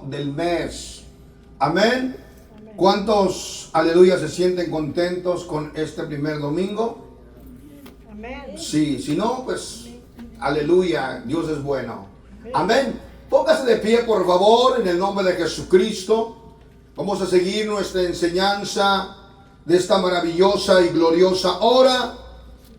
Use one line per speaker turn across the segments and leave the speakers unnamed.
del mes. Amén. ¿Cuántos, aleluya, se sienten contentos con este primer domingo?
Amén.
Sí, si no, pues, aleluya, Dios es bueno. Amén. Póngase de pie, por favor, en el nombre de Jesucristo. Vamos a seguir nuestra enseñanza de esta maravillosa y gloriosa hora,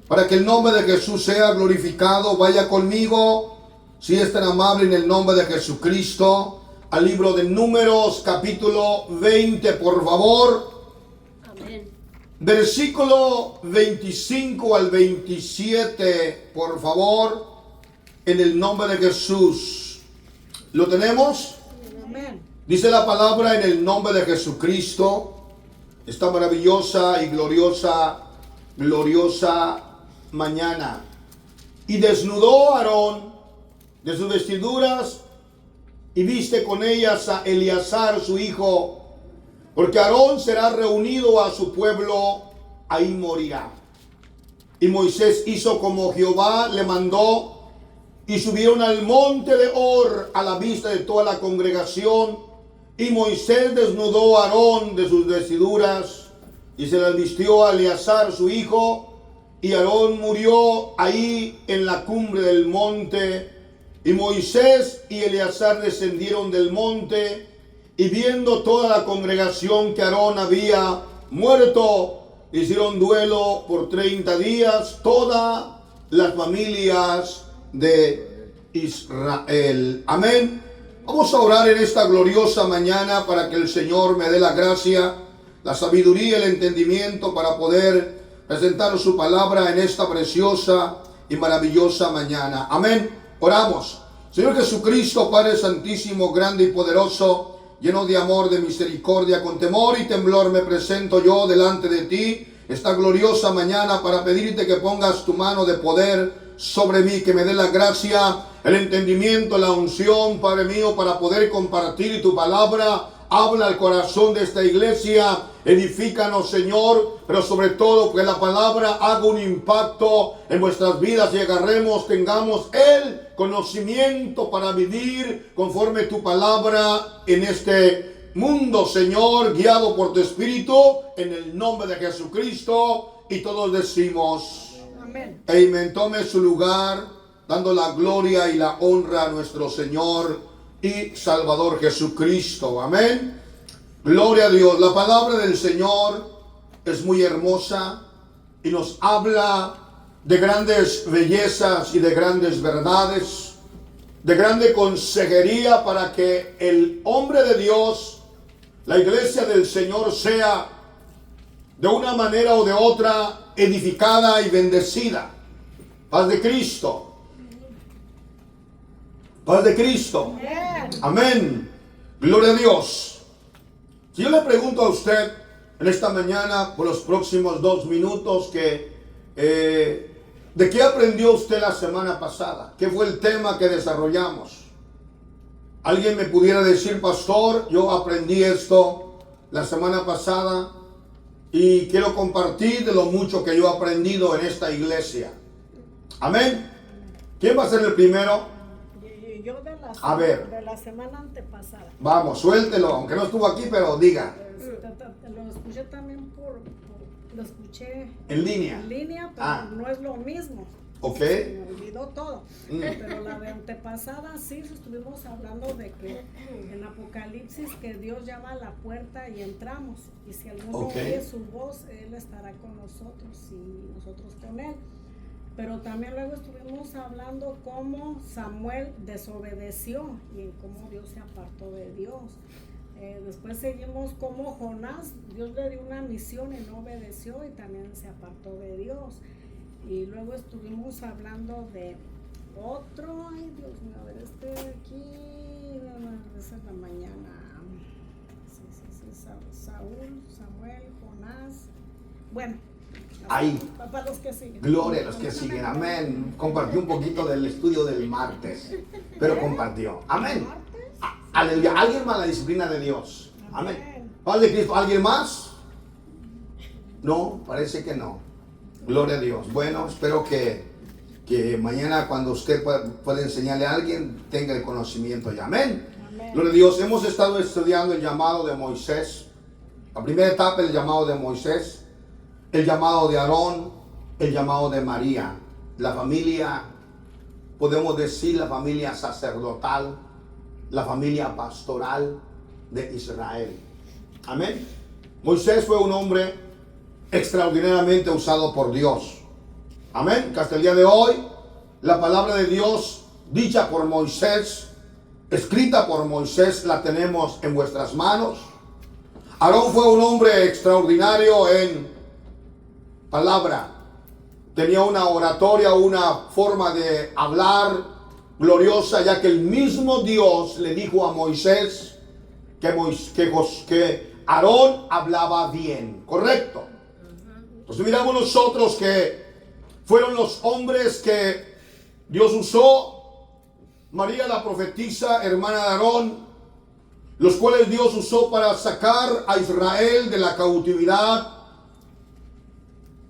para que el nombre de Jesús sea glorificado. Vaya conmigo, si es tan amable, en el nombre de Jesucristo, al libro de Números, capítulo 20, por favor.
Amén.
Versículo 25 al 27, por favor, en el nombre de Jesús. ¿Lo tenemos?
Amén.
Dice la palabra: en el nombre de Jesucristo, esta maravillosa y gloriosa mañana. Y desnudó Aarón de sus vestiduras y viste con ellas a Eleazar su hijo, porque Aarón será reunido a su pueblo, ahí morirá. Y Moisés hizo como Jehová le mandó, y subieron al monte de Hor a la vista de toda la congregación. Y Moisés desnudó a Aarón de sus vestiduras y se las vistió a Eleazar su hijo, y Aarón murió ahí en la cumbre del monte. Y Moisés y Eleazar descendieron del monte, y viendo toda la congregación que Aarón había muerto, hicieron duelo por 30 días todas las familias de Israel. Amén. Vamos a orar en esta gloriosa mañana para que el Señor me dé la gracia, la sabiduría y el entendimiento para poder presentar su palabra en esta preciosa y maravillosa mañana. Amén. Oramos. Señor Jesucristo, Padre Santísimo, grande y poderoso, lleno de amor, de misericordia, con temor y temblor me presento yo delante de ti esta gloriosa mañana para pedirte que pongas tu mano de poder sobre mí, que me dé la gracia, el entendimiento, la unción, Padre mío, para poder compartir tu palabra. Habla al corazón de esta iglesia, edifícanos, Señor, pero sobre todo que la palabra haga un impacto en vuestras vidas y tengamos el conocimiento para vivir conforme tu palabra en este mundo, Señor, guiado por tu Espíritu, en el nombre de Jesucristo. Y todos decimos
Amén.
amén. Tome su lugar, dando la gloria y la honra a nuestro Señor y Salvador Jesucristo. Amén. Gloria a Dios. La palabra del Señor es muy hermosa y nos habla de grandes bellezas y de grandes verdades, de grande consejería para que el hombre de Dios, la iglesia del Señor, sea de una manera o de otra edificada y bendecida. Paz de Cristo. Paz de Cristo.
Amén.
Amén. Gloria a Dios. Si yo le pregunto a usted en esta mañana, por los próximos 2 minutos, ¿de qué aprendió usted la semana pasada? ¿Qué fue el tema que desarrollamos? Alguien me pudiera decir: pastor, yo aprendí esto la semana pasada y quiero compartir de lo mucho que yo he aprendido en esta iglesia. Amén. ¿Quién va a ser el primero?
Yo
A ver.
de la semana antepasada.
Vamos, suéltelo, aunque no estuvo aquí, pero diga.
Lo escuché también lo escuché
En línea.
en línea, pero no es lo mismo.
Ok.
Se me olvidó todo. Pero la de antepasada sí estuvimos hablando de que en Apocalipsis que Dios llama a la puerta y entramos. Y si alguno oye su voz, Él estará con nosotros y nosotros con Él. Pero también luego estuvimos hablando cómo Samuel desobedeció y en cómo Dios se apartó de Dios. Después seguimos cómo Jonás, Dios le dio una misión y no obedeció y también se apartó de Dios. Y luego estuvimos hablando de otro, ay Dios mío, a ver, aquí, esa es la mañana. Samuel, Jonás, bueno.
Ahí.
Para los que siguen.
Gloria a los que siguen. Amén. Compartió un poquito del estudio del martes, pero compartió. Amén. Aleluya. ¿Alguien más? La disciplina de Dios. Amén. Padre Cristo, ¿alguien más? No, parece que no. Gloria a Dios. Bueno, espero que mañana, cuando usted pueda enseñarle a alguien, tenga el conocimiento ya. Amén. Gloria a Dios, hemos estado estudiando el llamado de Moisés. La primera etapa, el llamado de Moisés, el llamado de Aarón, el llamado de María. La familia, podemos decir, la familia sacerdotal, la familia pastoral de Israel. Amén. Moisés fue un hombre extraordinariamente usado por Dios. Amén. Que hasta el día de hoy, la palabra de Dios, dicha por Moisés, escrita por Moisés, la tenemos en vuestras manos. Aarón fue un hombre extraordinario en palabra. Tenía una oratoria, una forma de hablar gloriosa, ya que el mismo Dios le dijo a Moisés que Aarón hablaba bien, correcto. Entonces miramos nosotros que fueron los hombres que Dios usó. María la profetisa, hermana de Aarón, los cuales Dios usó para sacar a Israel de la cautividad.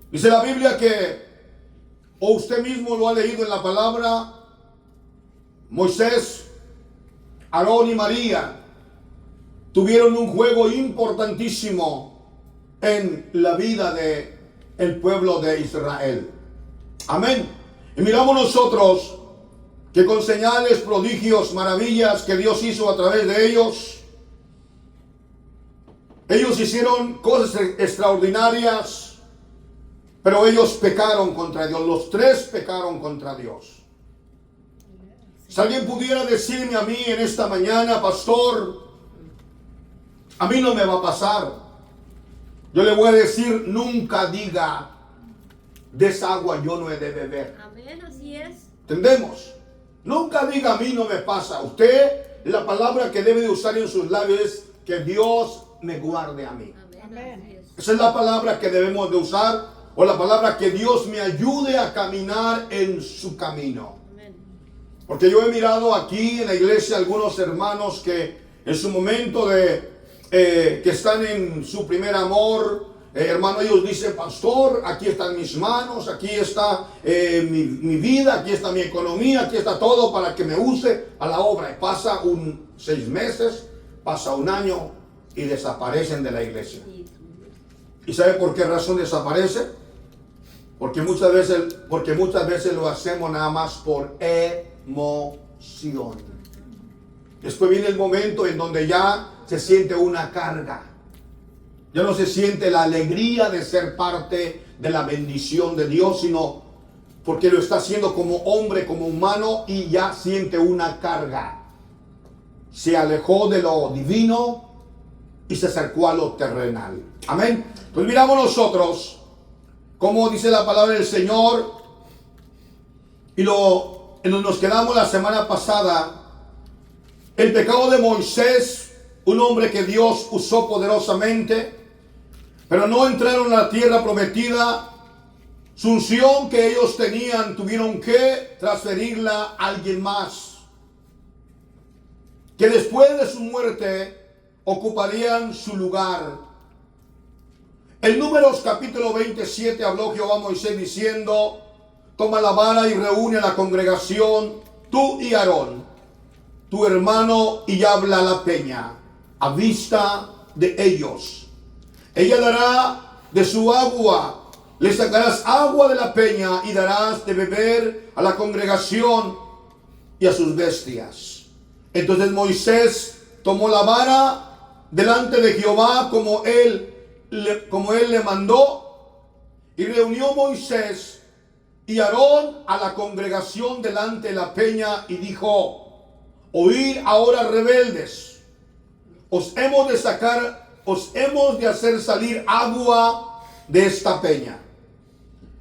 Dice la Biblia que, o usted mismo lo ha leído en la palabra, Moisés, Aarón y María tuvieron un juego importantísimo en la vida del pueblo de Israel. Amén. Y miramos nosotros que con señales, prodigios, maravillas que Dios hizo a través de ellos, ellos hicieron cosas extraordinarias, pero ellos pecaron contra Dios. Los tres pecaron contra Dios. Si alguien pudiera decirme a mí en esta mañana, pastor, a mí no me va a pasar, yo le voy a decir, nunca diga, de esa agua yo no he de beber.
Amén, así es.
¿Entendemos? Nunca diga, a mí no me pasa. Usted, la palabra que debe de usar en sus labios es que Dios me guarde a mí.
Amén, así es.
Esa es la palabra que debemos de usar, o la palabra que Dios me ayude a caminar en su camino.
Amén.
Porque yo he mirado aquí en la iglesia algunos hermanos que en su momento que están en su primer amor, hermano, ellos dicen, pastor, aquí están mis manos, aquí está mi vida, aquí está mi economía, aquí está todo para que me use a la obra. Y pasa 6 meses, pasa un año y desaparecen de la iglesia. ¿Y sabe por qué razón desaparece? Porque muchas veces lo hacemos nada más por emoción. Después viene el momento en donde ya se siente una carga. Ya no se siente la alegría de ser parte de la bendición de Dios, sino porque lo está haciendo como hombre, como humano, y ya siente una carga. Se alejó de lo divino y se acercó a lo terrenal. Amén. Pues miramos nosotros, como dice la palabra del Señor, y nos quedamos la semana pasada, el pecado de Moisés, un hombre que Dios usó poderosamente, pero no entraron a la tierra prometida. Su unción que ellos tenían, tuvieron que transferirla a alguien más, que después de su muerte ocuparían su lugar. En Números capítulo 27 habló Jehová a Moisés diciendo, toma la vara y reúne a la congregación, tú y Aarón, tu hermano, y habla a la peña a vista de ellos. Ella dará de su agua, le sacarás agua de la peña y darás de beber a la congregación y a sus bestias. Entonces Moisés tomó la vara delante de Jehová como él le mandó, y reunió Moisés y Aarón a la congregación delante de la peña y dijo, oíd ahora, rebeldes, os hemos de hacer salir agua de esta peña.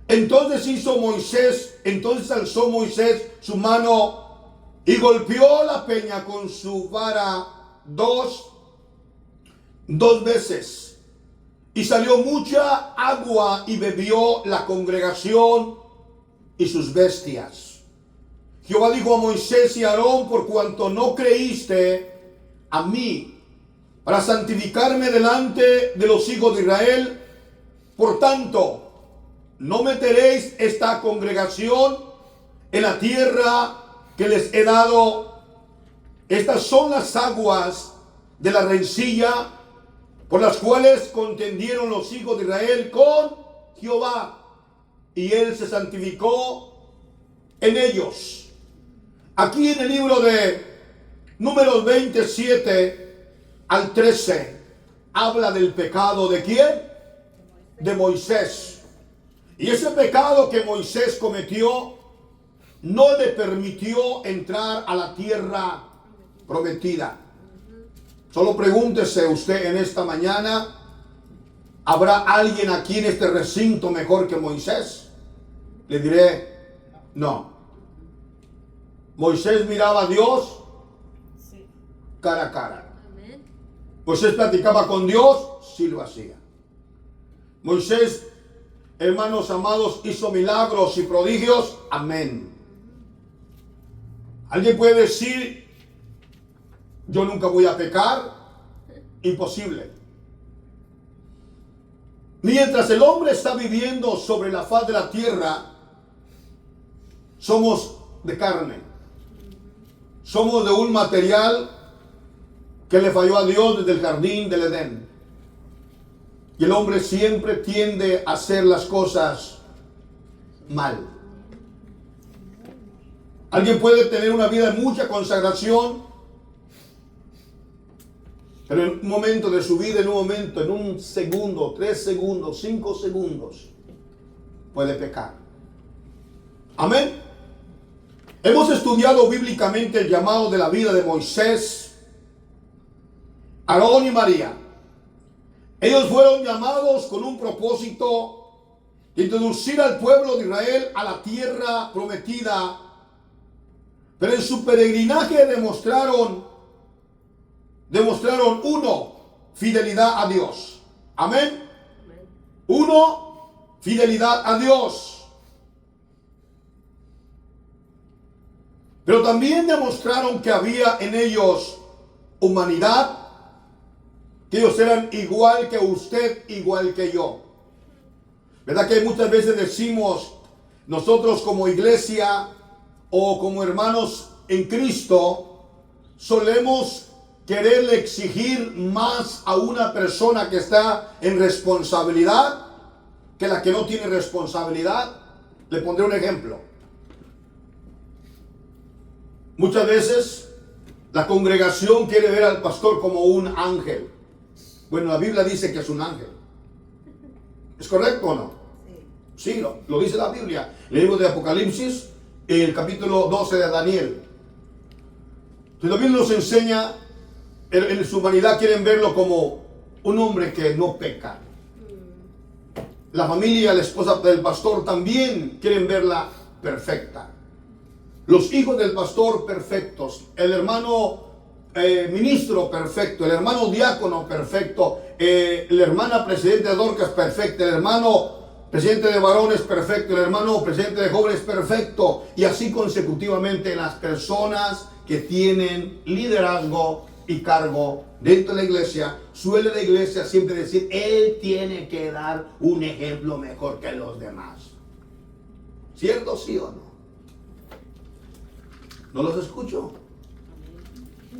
Entonces alzó Moisés su mano y golpeó la peña con su vara dos veces. Y salió mucha agua y bebió la congregación y sus bestias. Jehová dijo a Moisés y a Aarón, por cuanto no creíste a mí para santificarme delante de los hijos de Israel, por tanto, no meteréis esta congregación en la tierra que les he dado Estas son las aguas de la rencilla por las cuales contendieron los hijos de Israel con Jehová, y él se santificó en ellos. Aquí en el libro de Números 27 al 13 habla del pecado ¿de quién? De Moisés. Y ese pecado que Moisés cometió no le permitió entrar a la tierra prometida. Solo pregúntese usted en esta mañana, ¿habrá alguien aquí en este recinto mejor que Moisés? Le diré, no. Moisés miraba a Dios cara a cara. Moisés platicaba con Dios, sí lo hacía. Moisés, hermanos amados, hizo milagros y prodigios, amén. ¿Alguien puede decir, yo nunca voy a pecar? Imposible. Mientras el hombre está viviendo sobre la faz de la tierra, somos de carne. Somos de un material que le falló a Dios desde el jardín del Edén. Y el hombre siempre tiende a hacer las cosas mal. Alguien puede tener una vida de mucha consagración, pero en un momento de su vida, en un segundo, 3 segundos, 5 segundos, puede pecar. Amén. Hemos estudiado bíblicamente el llamado de la vida de Moisés, Aarón y María. Ellos fueron llamados con un propósito de introducir al pueblo de Israel a la tierra prometida, pero en su peregrinaje demostraron uno, fidelidad a Dios. Amén. Uno, fidelidad a Dios. Pero también demostraron que había en ellos humanidad, que ellos eran igual que usted, igual que yo. ¿Verdad que muchas veces decimos nosotros como iglesia o como hermanos en Cristo solemos quererle exigir más a una persona que está en responsabilidad que la que no tiene responsabilidad? Le pondré un ejemplo. Muchas veces la congregación quiere ver al pastor como un ángel. Bueno, la Biblia dice que es un ángel. ¿Es correcto o no? Sí, lo dice la Biblia. El libro de Apocalipsis, el capítulo 12 de Daniel. Entonces la Biblia nos enseña, en su humanidad quieren verlo como un hombre que no peca. La familia, la esposa del pastor también quieren verla perfecta. Los hijos del pastor perfectos, el hermano ministro perfecto, el hermano diácono perfecto, la hermana presidente de Dorcas perfecta, el hermano presidente de varones perfecto, el hermano presidente de jóvenes perfecto, y así consecutivamente las personas que tienen liderazgo y cargo dentro de la iglesia. Suele la iglesia siempre decir, él tiene que dar un ejemplo mejor que los demás. ¿Cierto, sí o no? ¿No los escucho?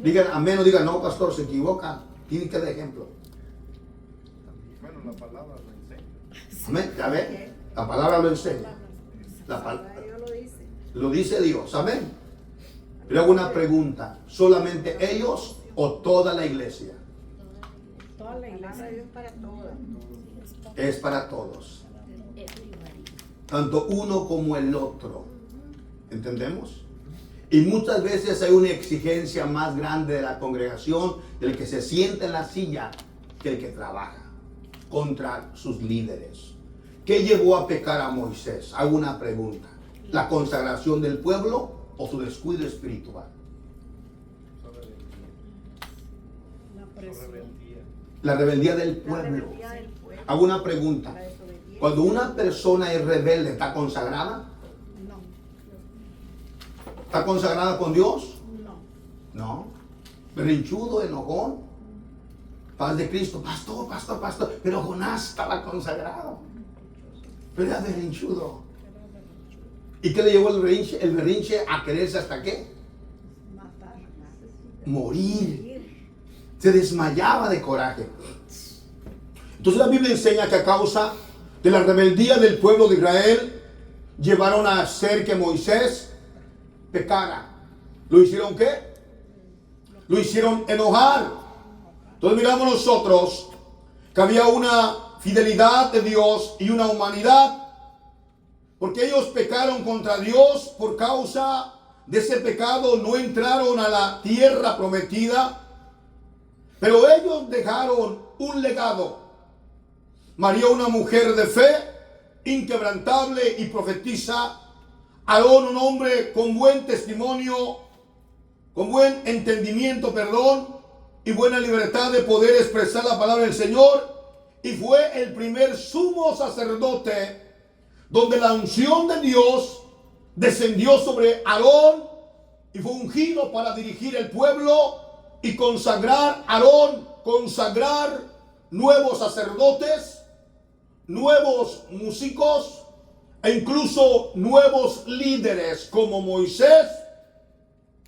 Digan amén o digan no, pastor, se equivoca. Tiene que dar ejemplo.
Bueno, la palabra lo enseña.
Amén, ya ve, la palabra lo enseña. Lo dice Dios, amén. Pero hago una pregunta, ¿solamente ellos o toda la iglesia?
Toda la iglesia es para todos.
Es para todos. Tanto uno como el otro. ¿Entendemos? Y muchas veces hay una exigencia más grande de la congregación, del que se sienta en la silla, que el que trabaja contra sus líderes. ¿Qué llevó a pecar a Moisés? Hago una pregunta. ¿La consagración del pueblo o su descuido espiritual? La rebeldía del pueblo. Hago una pregunta. Cuando una persona es rebelde, ¿está consagrada? ¿Está consagrada con Dios? No. Berrinchudo, enojón. Paz de Cristo. Pastor. Pero Jonás estaba consagrado. Pero era berrinchudo. ¿Y qué le llevó el berrinche? El berrinche a quererse hasta qué? morir. Se desmayaba de coraje. Entonces la Biblia enseña que a causa de la rebeldía del pueblo de Israel, llevaron a hacer que Moisés pecara. ¿Lo hicieron qué? Lo hicieron enojar. Entonces miramos nosotros que había una fidelidad de Dios y una humanidad, porque ellos pecaron contra Dios. Por causa de ese pecado no entraron a la tierra prometida, pero ellos dejaron un legado. María, una mujer de fe inquebrantable, y profetiza. Aarón, un hombre con buen testimonio, con buen entendimiento, y buena libertad de poder expresar la palabra del Señor. Y fue el primer sumo sacerdote donde la unción de Dios descendió sobre Aarón y fue ungido para dirigir el pueblo y consagrar Aarón, consagrar nuevos sacerdotes, nuevos músicos e incluso nuevos líderes como Moisés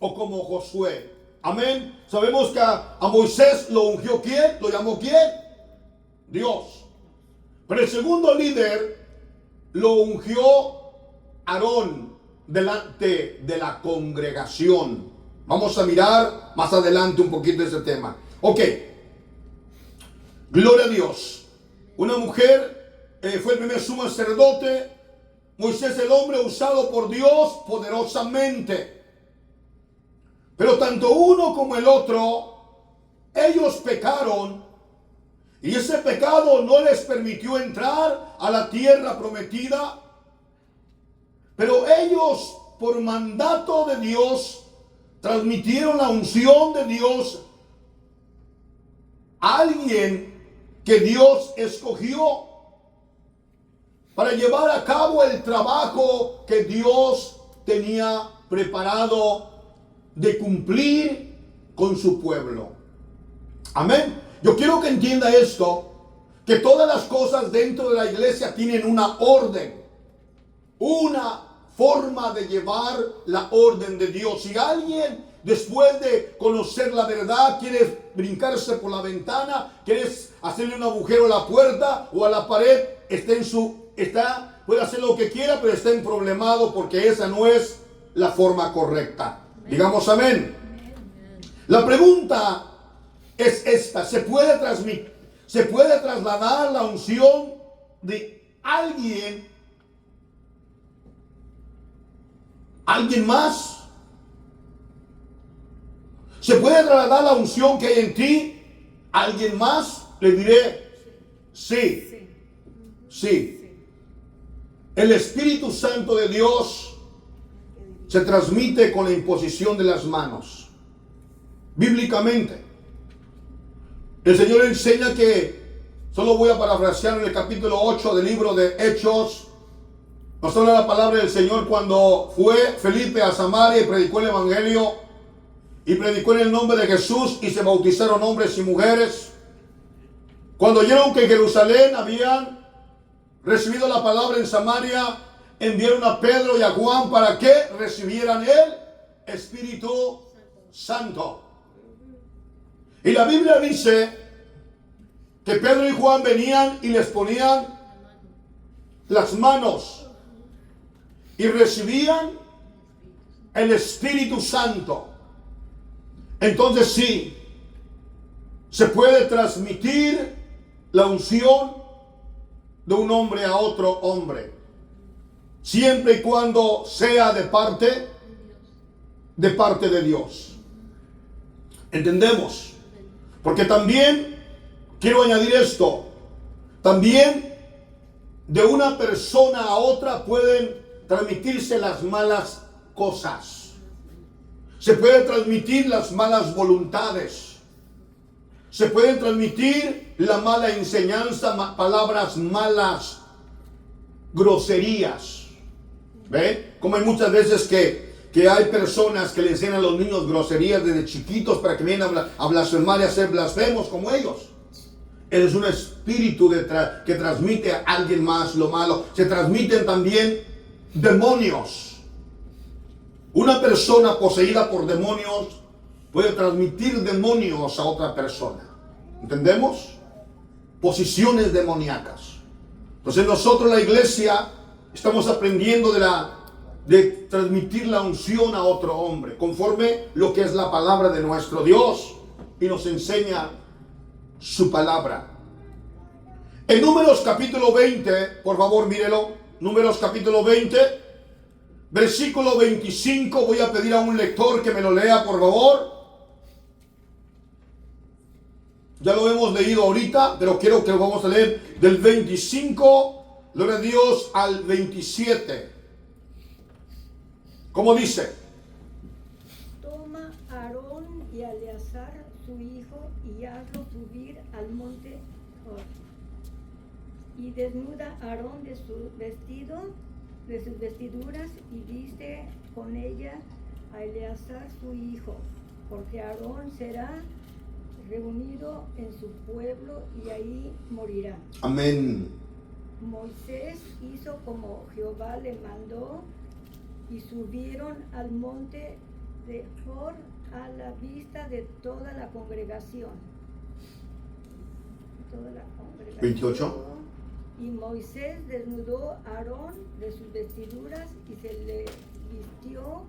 o como Josué. Amén. Sabemos que a Moisés lo ungió ¿quién? ¿Lo llamó quién? Dios. Pero el segundo líder lo ungió Aarón delante de la congregación. Vamos a mirar más adelante un poquito ese tema. Ok. Gloria a Dios. Una mujer fue el primer sumo sacerdote. Moisés, el hombre usado por Dios poderosamente. Pero tanto uno como el otro, ellos pecaron, y ese pecado no les permitió entrar a la tierra prometida. Pero ellos, por mandato de Dios, transmitieron la unción de Dios a alguien que Dios escogió para llevar a cabo el trabajo que Dios tenía preparado de cumplir con su pueblo. Amén. Yo quiero que entienda esto, que todas las cosas dentro de la iglesia tienen una orden, una forma de llevar la orden de Dios. Si alguien, después de conocer la verdad, quiere brincarse por la ventana, quiere hacerle un agujero a la puerta o a la pared, puede hacer lo que quiera, pero está problemado, porque esa no es la forma correcta. Digamos amén. La pregunta es esta: ¿se puede trasladar la unción de alguien más? ¿Se puede trasladar la unción que hay en ti a alguien más? Le diré sí. Sí. El Espíritu Santo de Dios se transmite con la imposición de las manos. Bíblicamente, el Señor enseña que, solo voy a parafrasear en el capítulo 8 del libro de Hechos, nos habla la palabra del Señor cuando fue Felipe a Samaria y predicó el Evangelio, y predicó en el nombre de Jesús, y se bautizaron hombres y mujeres. Cuando oyeron que en Jerusalén habían recibido la palabra en Samaria, enviaron a Pedro y a Juan para que recibieran el Espíritu Santo. Y la Biblia dice que Pedro y Juan venían y les ponían las manos y recibían el Espíritu Santo. Entonces sí, se puede transmitir la unción de un hombre a otro hombre, siempre y cuando sea de parte de Dios. ¿Entendemos? Porque también quiero añadir esto: también de una persona a otra pueden transmitirse las malas cosas. Se pueden transmitir las malas voluntades. Se pueden transmitir la mala enseñanza, palabras malas, groserías. ¿Ven? Como hay muchas veces que hay personas que le enseñan a los niños groserías desde chiquitos para que vienen a blasfemar y a ser blasfemos como ellos. Es un espíritu que transmite a alguien más lo malo. Se transmiten también demonios. Una persona poseída por demonios puede transmitir demonios a otra persona. ¿Entendemos? Posiciones demoníacas. Entonces nosotros, la iglesia, estamos aprendiendo de transmitir la unción a otro hombre, conforme lo que es la palabra de nuestro Dios, y nos enseña su palabra. En Números capítulo 20, por favor mírelo, Números capítulo 20, versículo 25, voy a pedir a un lector que me lo lea, por favor. Ya lo hemos leído ahorita, pero quiero que lo vamos a leer del 25, gloria a Dios, al 27. ¿Cómo dice?
Toma a Aarón y a Eleazar su hijo y hazlo subir al monte Hor. Y desnuda a Aarón de su vestido, de sus vestiduras, y viste con ella a Eleazar su hijo, porque Aarón será reunido en su pueblo y ahí morirá.
Amén.
Moisés hizo como Jehová le mandó, y subieron al monte de Hor a la vista de toda la congregación.
28.
Y Moisés desnudó a Aarón de sus vestiduras y se le vistió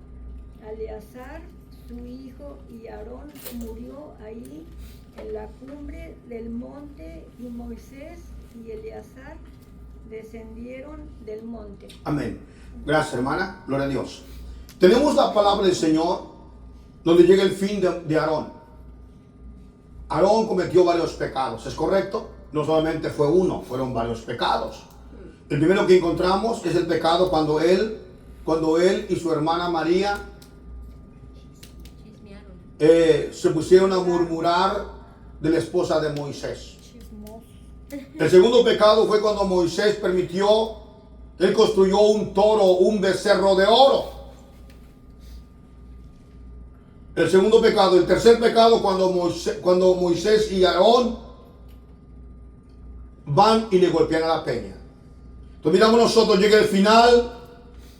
a Eleazar su hijo, y Aarón murió ahí en la cumbre del monte, y Moisés y Eleazar descendieron del monte.
Amén. Gracias, hermana. Gloria a Dios. Tenemos la palabra del Señor donde llega el fin de Aarón. Aarón cometió varios pecados, ¿es correcto? No solamente fue uno, fueron varios pecados. El primero que encontramos es el pecado cuando él y su hermana María se pusieron a murmurar de la esposa de Moisés.
Chismoso.
El segundo pecado fue cuando Moisés permitió, él construyó un toro, un becerro de oro. El segundo pecado. El tercer pecado, cuando Moisés y Aarón van y le golpean a la peña. Entonces miramos nosotros, llega el final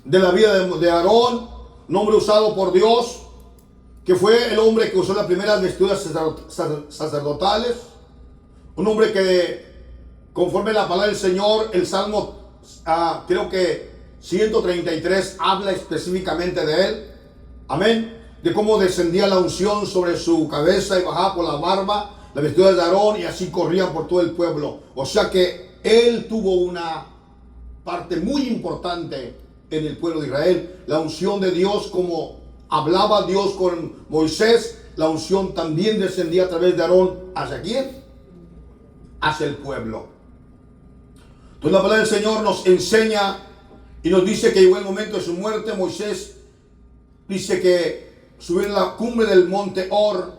de la vida de Aarón, un hombre usado por Dios, que fue el hombre que usó las primeras vestiduras sacerdotales, un hombre que, conforme a la palabra del Señor, el Salmo, creo que 133, habla específicamente de él, amén, de cómo descendía la unción sobre su cabeza y bajaba por la barba, las vestiduras de Aarón, y así corrían por todo el pueblo. O sea que él tuvo una parte muy importante en el pueblo de Israel, la unción de Dios, como hablaba Dios con Moisés, la unción también descendía a través de Aarón. ¿Hacia quién? Hacia el pueblo. Entonces la palabra del Señor nos enseña y nos dice que llegó el momento de su muerte. Moisés dice que subió en la cumbre del monte Hor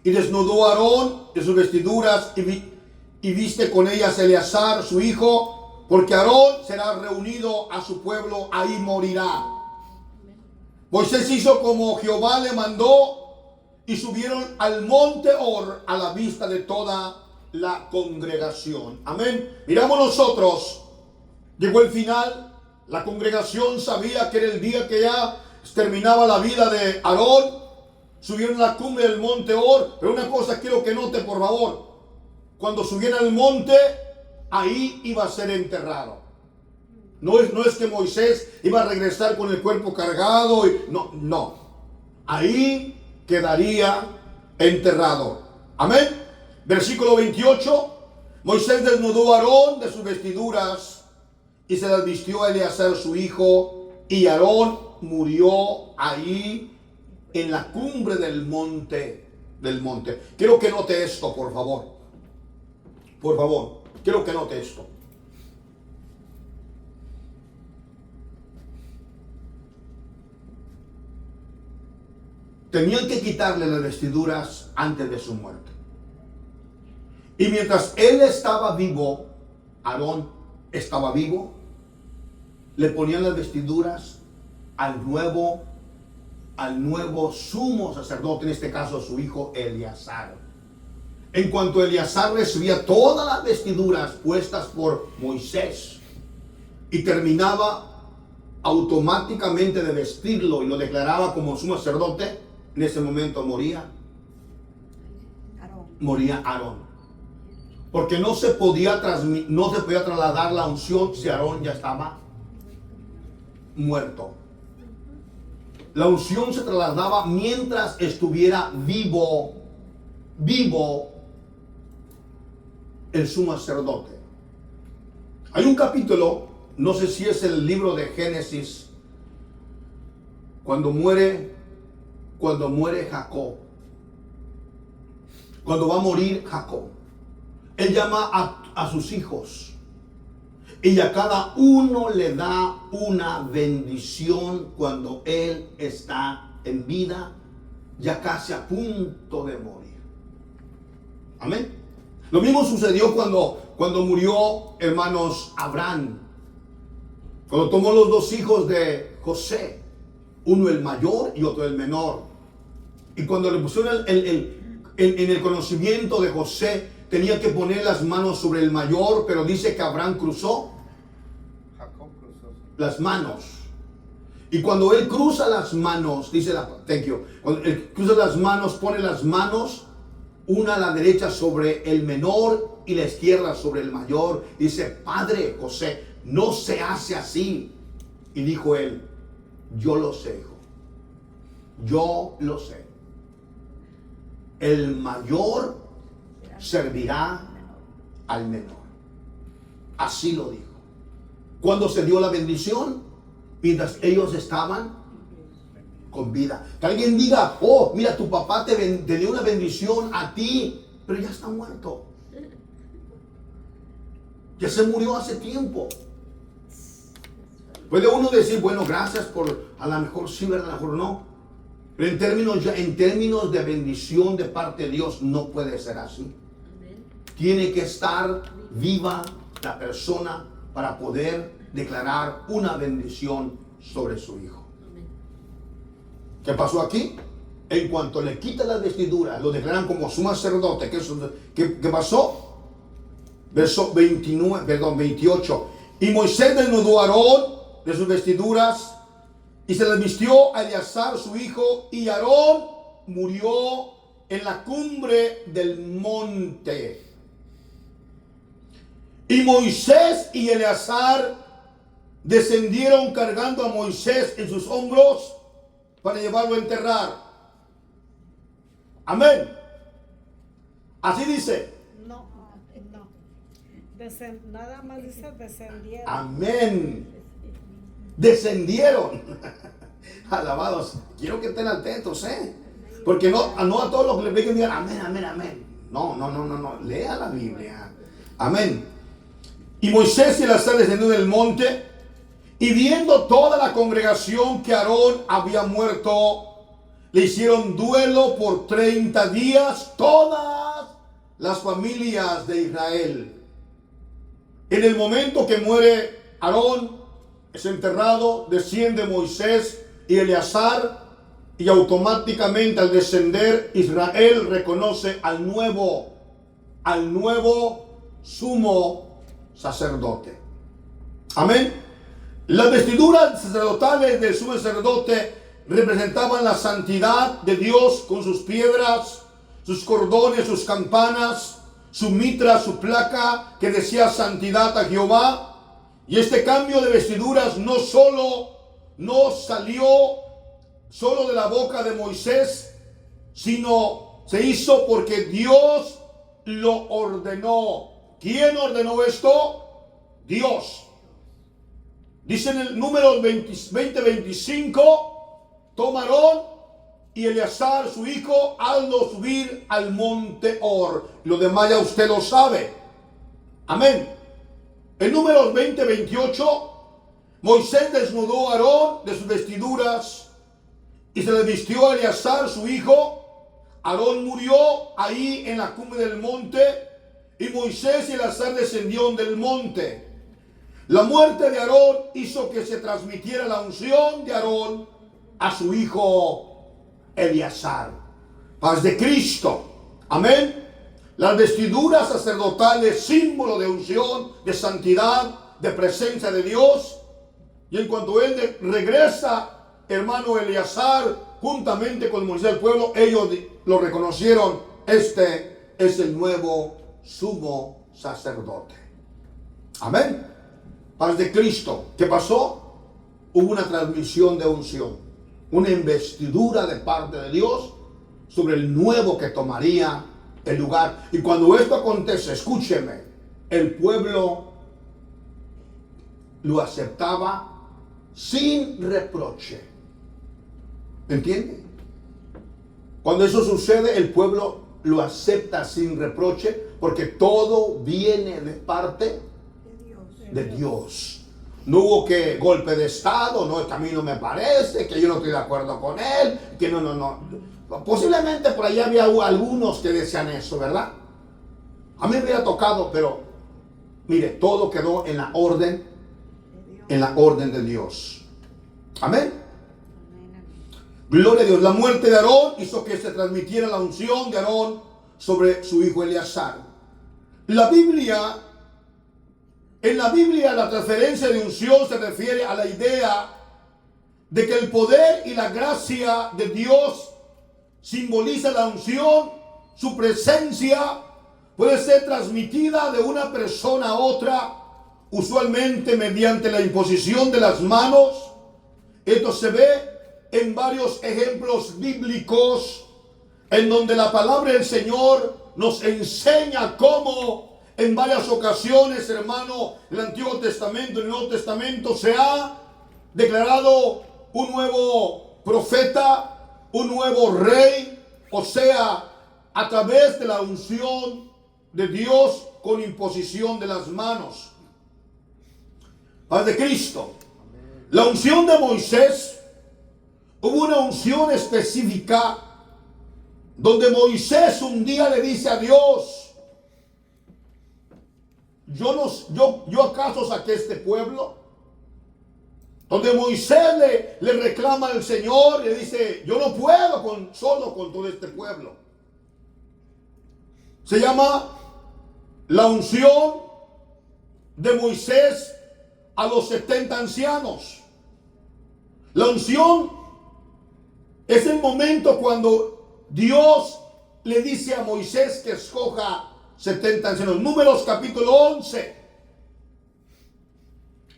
y desnudó a Aarón de sus vestiduras y viste con ellas a Eleazar su hijo, porque Aarón será reunido a su pueblo, ahí morirá. Moisés hizo como Jehová le mandó y subieron al monte Hor a la vista de toda la congregación. Amén. Miramos nosotros, llegó el final, la congregación sabía que era el día que ya terminaba la vida de Aarón, subieron a la cumbre del monte Hor, pero una cosa quiero que note, por favor, cuando subieron al monte, ahí iba a ser enterrado. No es que Moisés iba a regresar con el cuerpo cargado. No. Ahí quedaría enterrado. Amén. Versículo 28. Moisés desnudó a Aarón de sus vestiduras y se las vistió a Eleazar su hijo. Y Aarón murió ahí en la cumbre del monte. Quiero que note esto, por favor. Por favor. Quiero que note esto. Tenían que quitarle las vestiduras antes de su muerte. Y mientras él estaba vivo, Aarón estaba vivo, le ponían las vestiduras al nuevo sumo sacerdote, en este caso su hijo Eleazar. En cuanto Eleazar recibía todas las vestiduras puestas por Moisés y terminaba automáticamente de vestirlo y lo declaraba como sumo sacerdote, en ese momento moría?
Aarón.
Moría Aarón. Porque no se podía trasladar la unción si Aarón ya estaba muerto. La unción se trasladaba mientras estuviera vivo el sumo sacerdote. Hay un capítulo, no sé si es el libro de Génesis, cuando muere Jacob, cuando va a morir Jacob, él llama a sus hijos y a cada uno le da una bendición cuando él está en vida, ya casi a punto de morir. Amén. Lo mismo sucedió cuando murió, hermanos, Abraham. Cuando tomó los dos hijos de José, uno el mayor y otro el menor. Y cuando le pusieron en el conocimiento de José, tenía que poner las manos sobre el mayor, pero dice que Abraham cruzó las manos. Y cuando él cruza las manos, cuando él cruza las manos, pone las manos, una a la derecha sobre el menor y la izquierda sobre el mayor. Dice: Padre José, no se hace así. Y dijo él: yo lo sé, hijo. Yo lo sé. El mayor servirá al menor. Así lo dijo. Cuando se dio la bendición, mientras ellos estaban con vida. Que alguien diga: oh, mira, tu papá te dio una bendición a ti, pero ya está muerto. Ya se murió hace tiempo. Puede uno decir: bueno, gracias por, a lo mejor sí, ¿verdad? A lo mejor no. Pero en términos de bendición de parte de Dios, no puede ser así. Tiene que estar viva la persona para poder declarar una bendición sobre su hijo. ¿Qué pasó aquí? En cuanto le quita las vestiduras, lo declaran como sumo sacerdote. ¿Qué pasó? Verso 28. Y Moisés desnudó a Aarón de sus vestiduras y se las vistió a Eleazar su hijo, y Aarón murió en la cumbre del monte. Y Moisés y Eleazar descendieron cargando a Moisés en sus hombros para llevarlo a enterrar. Amén. Así dice.
No. Nada más dice descendieron.
Amén. Descendieron. Alabados. Quiero que estén atentos, porque no a todos los que les vengan digan amén, amén, amén. No. Lea la Biblia. Amén. Y Moisés y Eleazar descendió del monte, y viendo toda la congregación que Aarón había muerto, le hicieron duelo por 30 días todas las familias de Israel. En el momento que muere Aarón, es enterrado, desciende Moisés y Eleazar, y automáticamente al descender Israel reconoce al nuevo sumo sacerdote. Amén. Las vestiduras sacerdotales del sumo sacerdote representaban la santidad de Dios, con sus piedras, sus cordones, sus campanas, su mitra, su placa que decía santidad a Jehová. Y este cambio de vestiduras no salió solo de la boca de Moisés, sino se hizo porque Dios lo ordenó. ¿Quién ordenó esto? Dios. Dice en el número 20:25, toma Aarón y Eleazar su hijo, hazlo subir al monte Or. Lo demás ya usted lo sabe. Amén. En números 20:28, Moisés desnudó a Aarón de sus vestiduras y se le vistió a Eleazar su hijo. Aarón murió ahí en la cumbre del monte, y Moisés y Eleazar descendieron del monte. La muerte de Aarón hizo que se transmitiera la unción de Aarón a su hijo Eleazar. Paz de Cristo. Amén. Las vestiduras sacerdotales, símbolo de unción, de santidad, de presencia de Dios. Y en cuanto él regresa, hermano Eleazar, juntamente con Moisés el pueblo, ellos lo reconocieron, este es el nuevo sumo sacerdote. Amén. Paz de Cristo. ¿Qué pasó? Hubo una transmisión de unción, una investidura de parte de Dios sobre el nuevo que tomaría el lugar. Y cuando esto acontece, escúcheme, el pueblo lo aceptaba sin reproche. ¿Entiende? Cuando eso sucede, el pueblo lo acepta sin reproche, porque todo viene de parte de Dios. No hubo que golpe de estado, no, que a mí no me parece, que yo no estoy de acuerdo con él, que no. Posiblemente por allá había algunos que decían eso, ¿verdad? A mí me hubiera tocado, pero mire, todo quedó en la orden de Dios. Amén. Gloria a Dios. La muerte de Aarón hizo que se transmitiera la unción de Aarón sobre su hijo Eleazar. En la Biblia, la transferencia de unción se refiere a la idea de que el poder y la gracia de Dios simboliza la unción. Su presencia puede ser transmitida de una persona a otra, usualmente mediante la imposición de las manos. Esto se ve en varios ejemplos bíblicos, en donde la palabra del Señor nos enseña cómo en varias ocasiones, hermano, en el Antiguo Testamento, en el Nuevo Testamento, se ha declarado un nuevo profeta, un nuevo rey, o sea, a través de la unción de Dios con imposición de las manos. Paz de Cristo. La unción de Moisés, hubo una unción específica donde Moisés un día le dice a Dios: yo acaso saqué este pueblo. Donde Moisés le reclama al Señor, le dice: yo no puedo solo con todo este pueblo. Se llama la unción de Moisés a los 70 ancianos. La unción es el momento cuando Dios le dice a Moisés que escoja 70 ancianos. Números capítulo 11.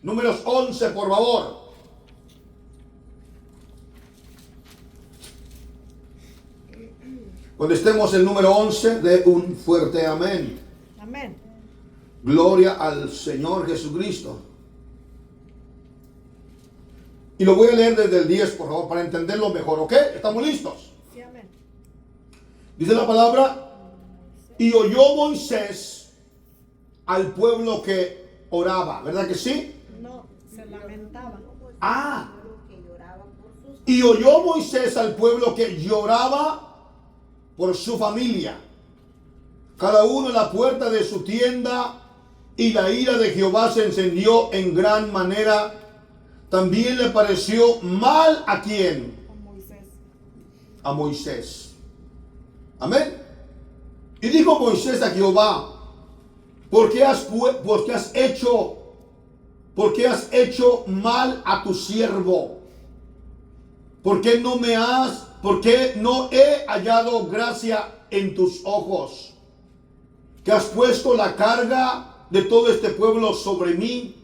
Números 11, por favor. Cuando estemos en el número 11, de un fuerte amén.
Amén.
Gloria al Señor Jesucristo. Y lo voy a leer desde el 10, por favor, para entenderlo mejor, ¿ok? ¿Estamos listos?
Sí, amén.
Dice la palabra: y oyó Moisés al pueblo que oraba, ¿verdad que sí?
No, se lamentaba.
Y oyó Moisés al pueblo que lloraba por su familia, cada uno en la puerta de su tienda, y la ira de Jehová se encendió en gran manera. También le pareció mal ¿a quién? A Moisés. Amén. Y dijo Moisés a Jehová: ¿por qué has hecho mal a tu siervo? ¿Por qué no he hallado gracia en tus ojos? Que has puesto la carga de todo este pueblo sobre mí.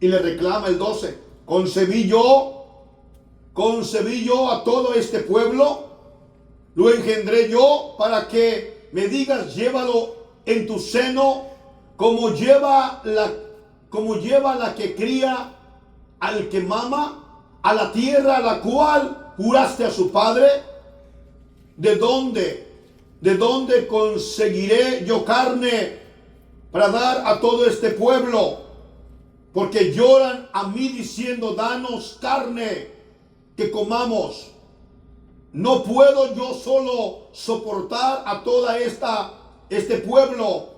Y le reclama el 12: concebí yo a todo este pueblo, lo engendré yo para que me digas: llévalo en tu seno, como lleva la que cría al que mama, a la tierra a la cual juraste a su padre. ¿De dónde conseguiré yo carne para dar a todo este pueblo? Porque lloran a mí diciendo: danos carne que comamos. No puedo yo solo soportar a toda este pueblo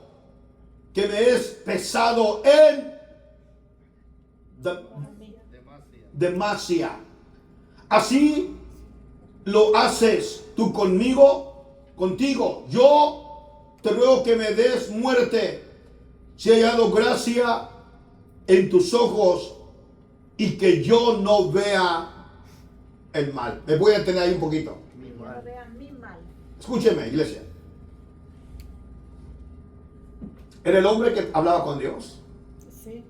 que me es pesado en demasia. Así lo haces tú contigo. Yo te ruego que me des muerte, si he hallado gracia en tus ojos, y que yo no vea el mal. Me voy a tener ahí un poquito.
Mi
No
mal.
vean mi mal.
Escúcheme, iglesia. Era el hombre que hablaba con Dios.
Sí.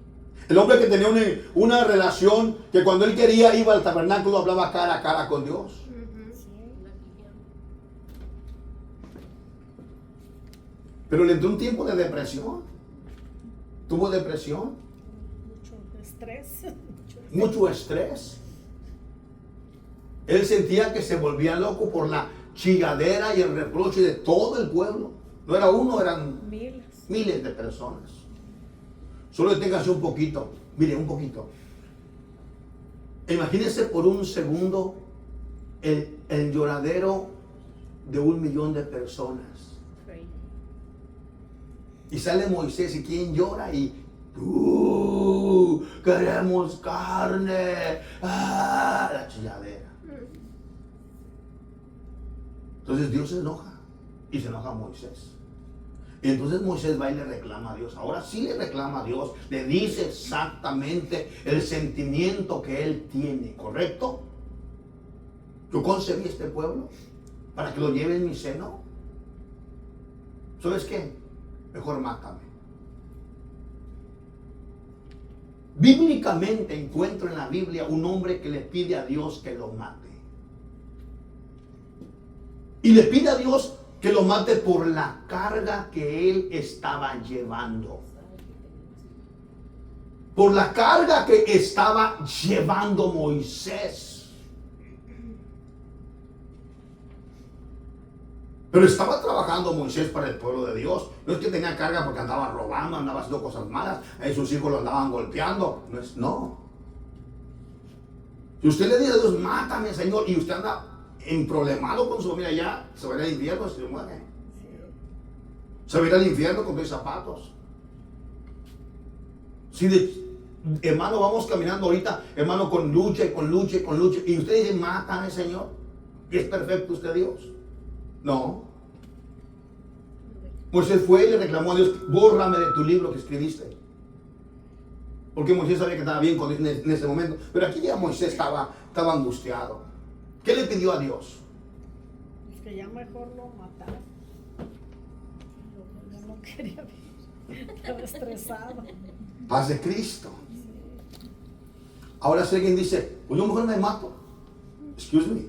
El hombre que tenía una relación que cuando él quería iba al tabernáculo, hablaba cara a cara con Dios.
Sí.
Pero le entró un tiempo de depresión. Tuvo depresión,
Mucho estrés.
mucho estrés. Él sentía que se volvía loco por la chingadera y el reproche de todo el pueblo. No era uno, eran
Miles.
miles de personas. Solo deténgase un poquito. Mire, un poquito. Imagínense por un segundo el lloradero de 1 millón de personas. Y sale Moisés y quien llora y queremos carne. La chilladera. Entonces Dios se enoja y se enoja a Moisés. Y entonces Moisés va y le reclama a Dios. Ahora sí le reclama a Dios. Le dice exactamente el sentimiento que él tiene. ¿Correcto? Yo concebí este pueblo para que lo lleve en mi seno. ¿Sabes qué? Mejor mátame. Bíblicamente encuentro en la Biblia un hombre que le pide a Dios que lo mate. Y le pide a Dios que lo mate por la carga que él estaba llevando. Por la carga que estaba llevando Moisés. Pero estaba trabajando Moisés para el pueblo de Dios. No es que tenía carga porque andaba robando, andaba haciendo cosas malas. Ahí sus hijos lo andaban golpeando. No. Si usted le dice a Dios, mátame, Señor, y usted anda emproblemado con su familia, ya se va a ir al infierno si se muere. Se va a ir al infierno con 2 zapatos. Si hermano, vamos caminando ahorita, hermano, con lucha y con lucha y con lucha, y usted dice, mátame, Señor, y es perfecto usted, Dios. No. Moisés fue y le reclamó a Dios, bórrame de tu libro que escribiste. Porque Moisés sabía que estaba bien con Dios en ese momento. Pero aquí ya Moisés estaba angustiado. ¿Qué le pidió a Dios?
Pues que ya mejor lo matara. Yo no quería vivir. Estaba estresado.
Paz de Cristo. Ahora si alguien dice, pues yo mejor me mato. Excuse me.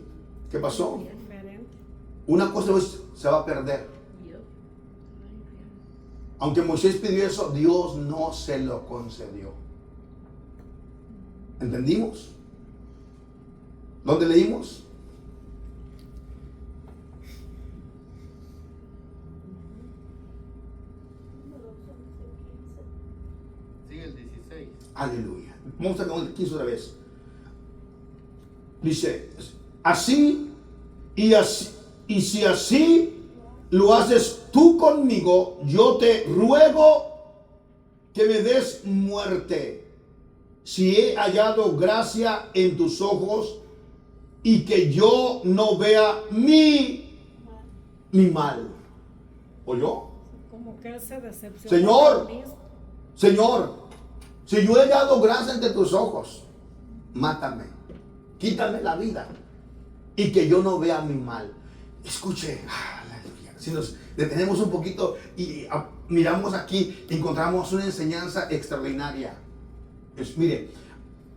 ¿Qué pasó?
Diferente.
Una cosa se va a perder. Aunque Moisés pidió eso, Dios no se lo concedió. ¿Entendimos? ¿Dónde leímos?
Sigue el 16.
Aleluya. Vamos a ver el 15 otra vez. Dice, así, y si así lo haces tú conmigo, yo te ruego que me des muerte, si he hallado gracia en tus ojos y que yo no vea mi mal. ¿Oyó?
Como que él se decepcionó.
Señor.
de él mismo.
Señor, si yo he hallado gracia ante tus ojos, mátame, quítame la vida y que yo no vea mi mal. Escuche, aleluya. Si nos detenemos un poquito y miramos aquí, encontramos una enseñanza extraordinaria. Mire,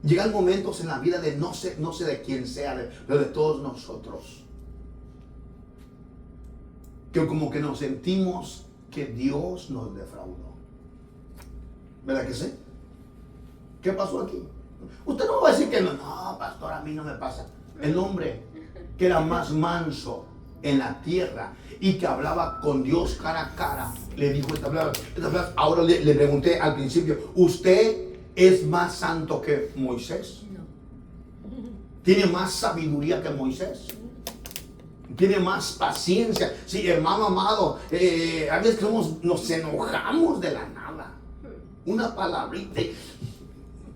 llegan momentos en la vida de no sé de quién sea, pero de todos nosotros, que como que nos sentimos que Dios nos defraudó. ¿Verdad que sí? ¿Qué pasó aquí? Usted no va a decir que no, pastor, a mí no me pasa. El hombre que era más manso en la tierra y que hablaba con Dios cara a cara, le dijo esta palabra. Ahora le pregunté al principio, ¿usted es más santo que Moisés?
No.
¿Tiene más sabiduría que Moisés? ¿Tiene más paciencia? Sí, hermano amado, a veces que nos enojamos de la nada. Una palabrita,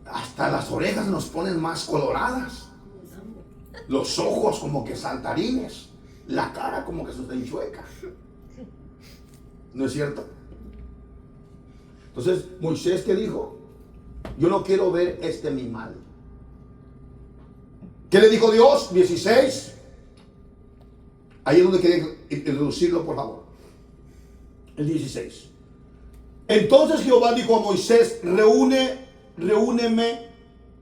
hasta las orejas nos ponen más coloradas, los ojos como que saltarines, la cara como que se enchueca. ¿No es cierto? Entonces Moisés, ¿qué dijo? Yo no quiero ver mi mal. ¿Qué le dijo Dios? 16. Ahí es donde quería introducirlo, por favor. El 16. Entonces Jehová dijo a Moisés: reúneme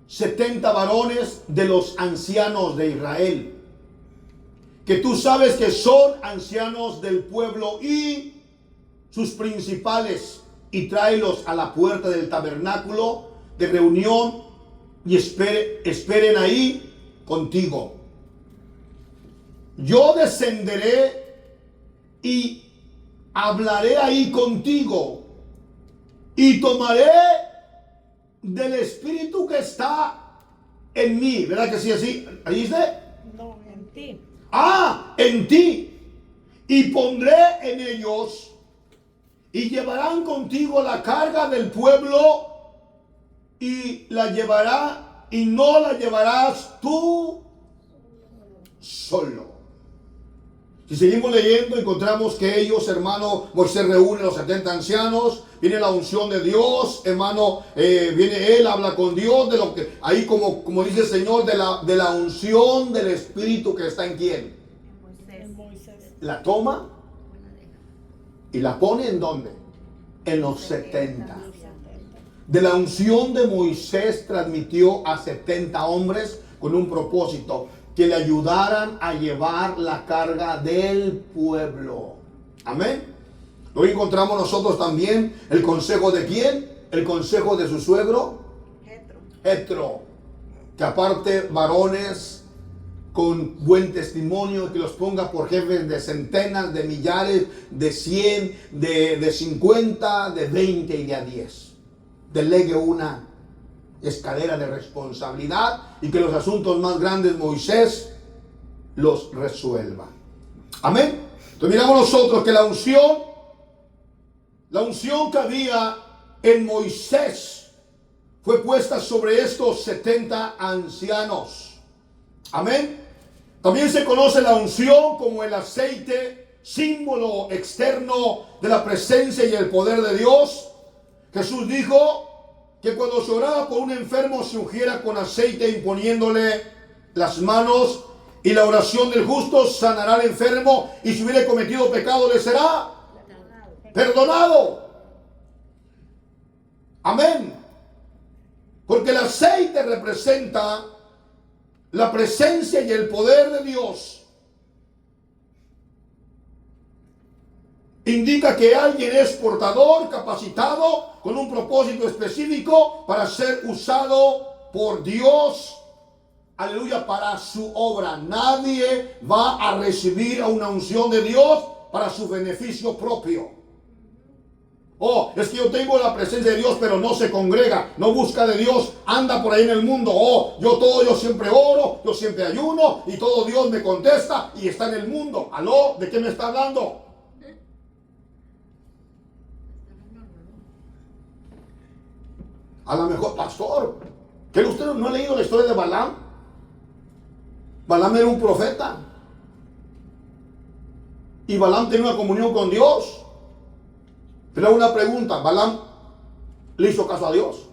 70 varones de los ancianos de Israel, que tú sabes que son ancianos del pueblo, y sus principales, y tráelos a la puerta del tabernáculo de reunión, y esperen ahí contigo. Yo descenderé y hablaré ahí contigo, y tomaré del espíritu que está en mí. ¿Verdad que sí, así? ¿Ahí dice?
No, en ti.
En ti. Y pondré en ellos, y llevarán contigo la carga del pueblo, y la llevará, y no la llevarás tú solo. Si seguimos leyendo, encontramos que ellos, hermano, Moisés reúne a los 70 ancianos, viene la unción de Dios, hermano, viene él, habla con Dios, de lo que, ahí como dice el Señor, de la unción del Espíritu que está en quién.
En Moisés.
La toma y la pone ¿en dónde? En los 70. De la unción de Moisés transmitió a 70 hombres con un propósito: que le ayudaran a llevar la carga del pueblo. Amén. Hoy encontramos nosotros también el consejo de quién? El consejo de su suegro Jetro, que aparte varones con buen testimonio, que los ponga por jefes de centenas, de millares, de 100, de 50, de 20 y de a 10. Delegue una escalera de responsabilidad, y que los asuntos más grandes Moisés los resuelva. Amén. Entonces miramos nosotros que la unción que había en Moisés fue puesta sobre estos 70 ancianos. Amén. También se conoce la unción como el aceite, símbolo externo de la presencia y el poder de Dios. Jesús dijo que cuando se oraba por un enfermo, se ungiera con aceite imponiéndole las manos, y la oración del justo sanará al enfermo, y si hubiera cometido pecado le será perdonado. Amén. Porque el aceite representa la presencia y el poder de Dios. Indica que alguien es portador, capacitado, con un propósito específico para ser usado por Dios. Aleluya, para su obra. Nadie va a recibir una unción de Dios para su beneficio propio. Oh, es que yo tengo la presencia de Dios, pero no se congrega, no busca de Dios, anda por ahí en el mundo. Oh, yo siempre oro, yo siempre ayuno, y todo Dios me contesta, y está en el mundo. ¿Aló? ¿De qué me está hablando? A lo mejor, pastor, ¿que usted no ha leído la historia de Balaam? Balaam era un profeta, y Balaam tenía una comunión con Dios. Pero una pregunta: ¿Balaam le hizo caso a Dios?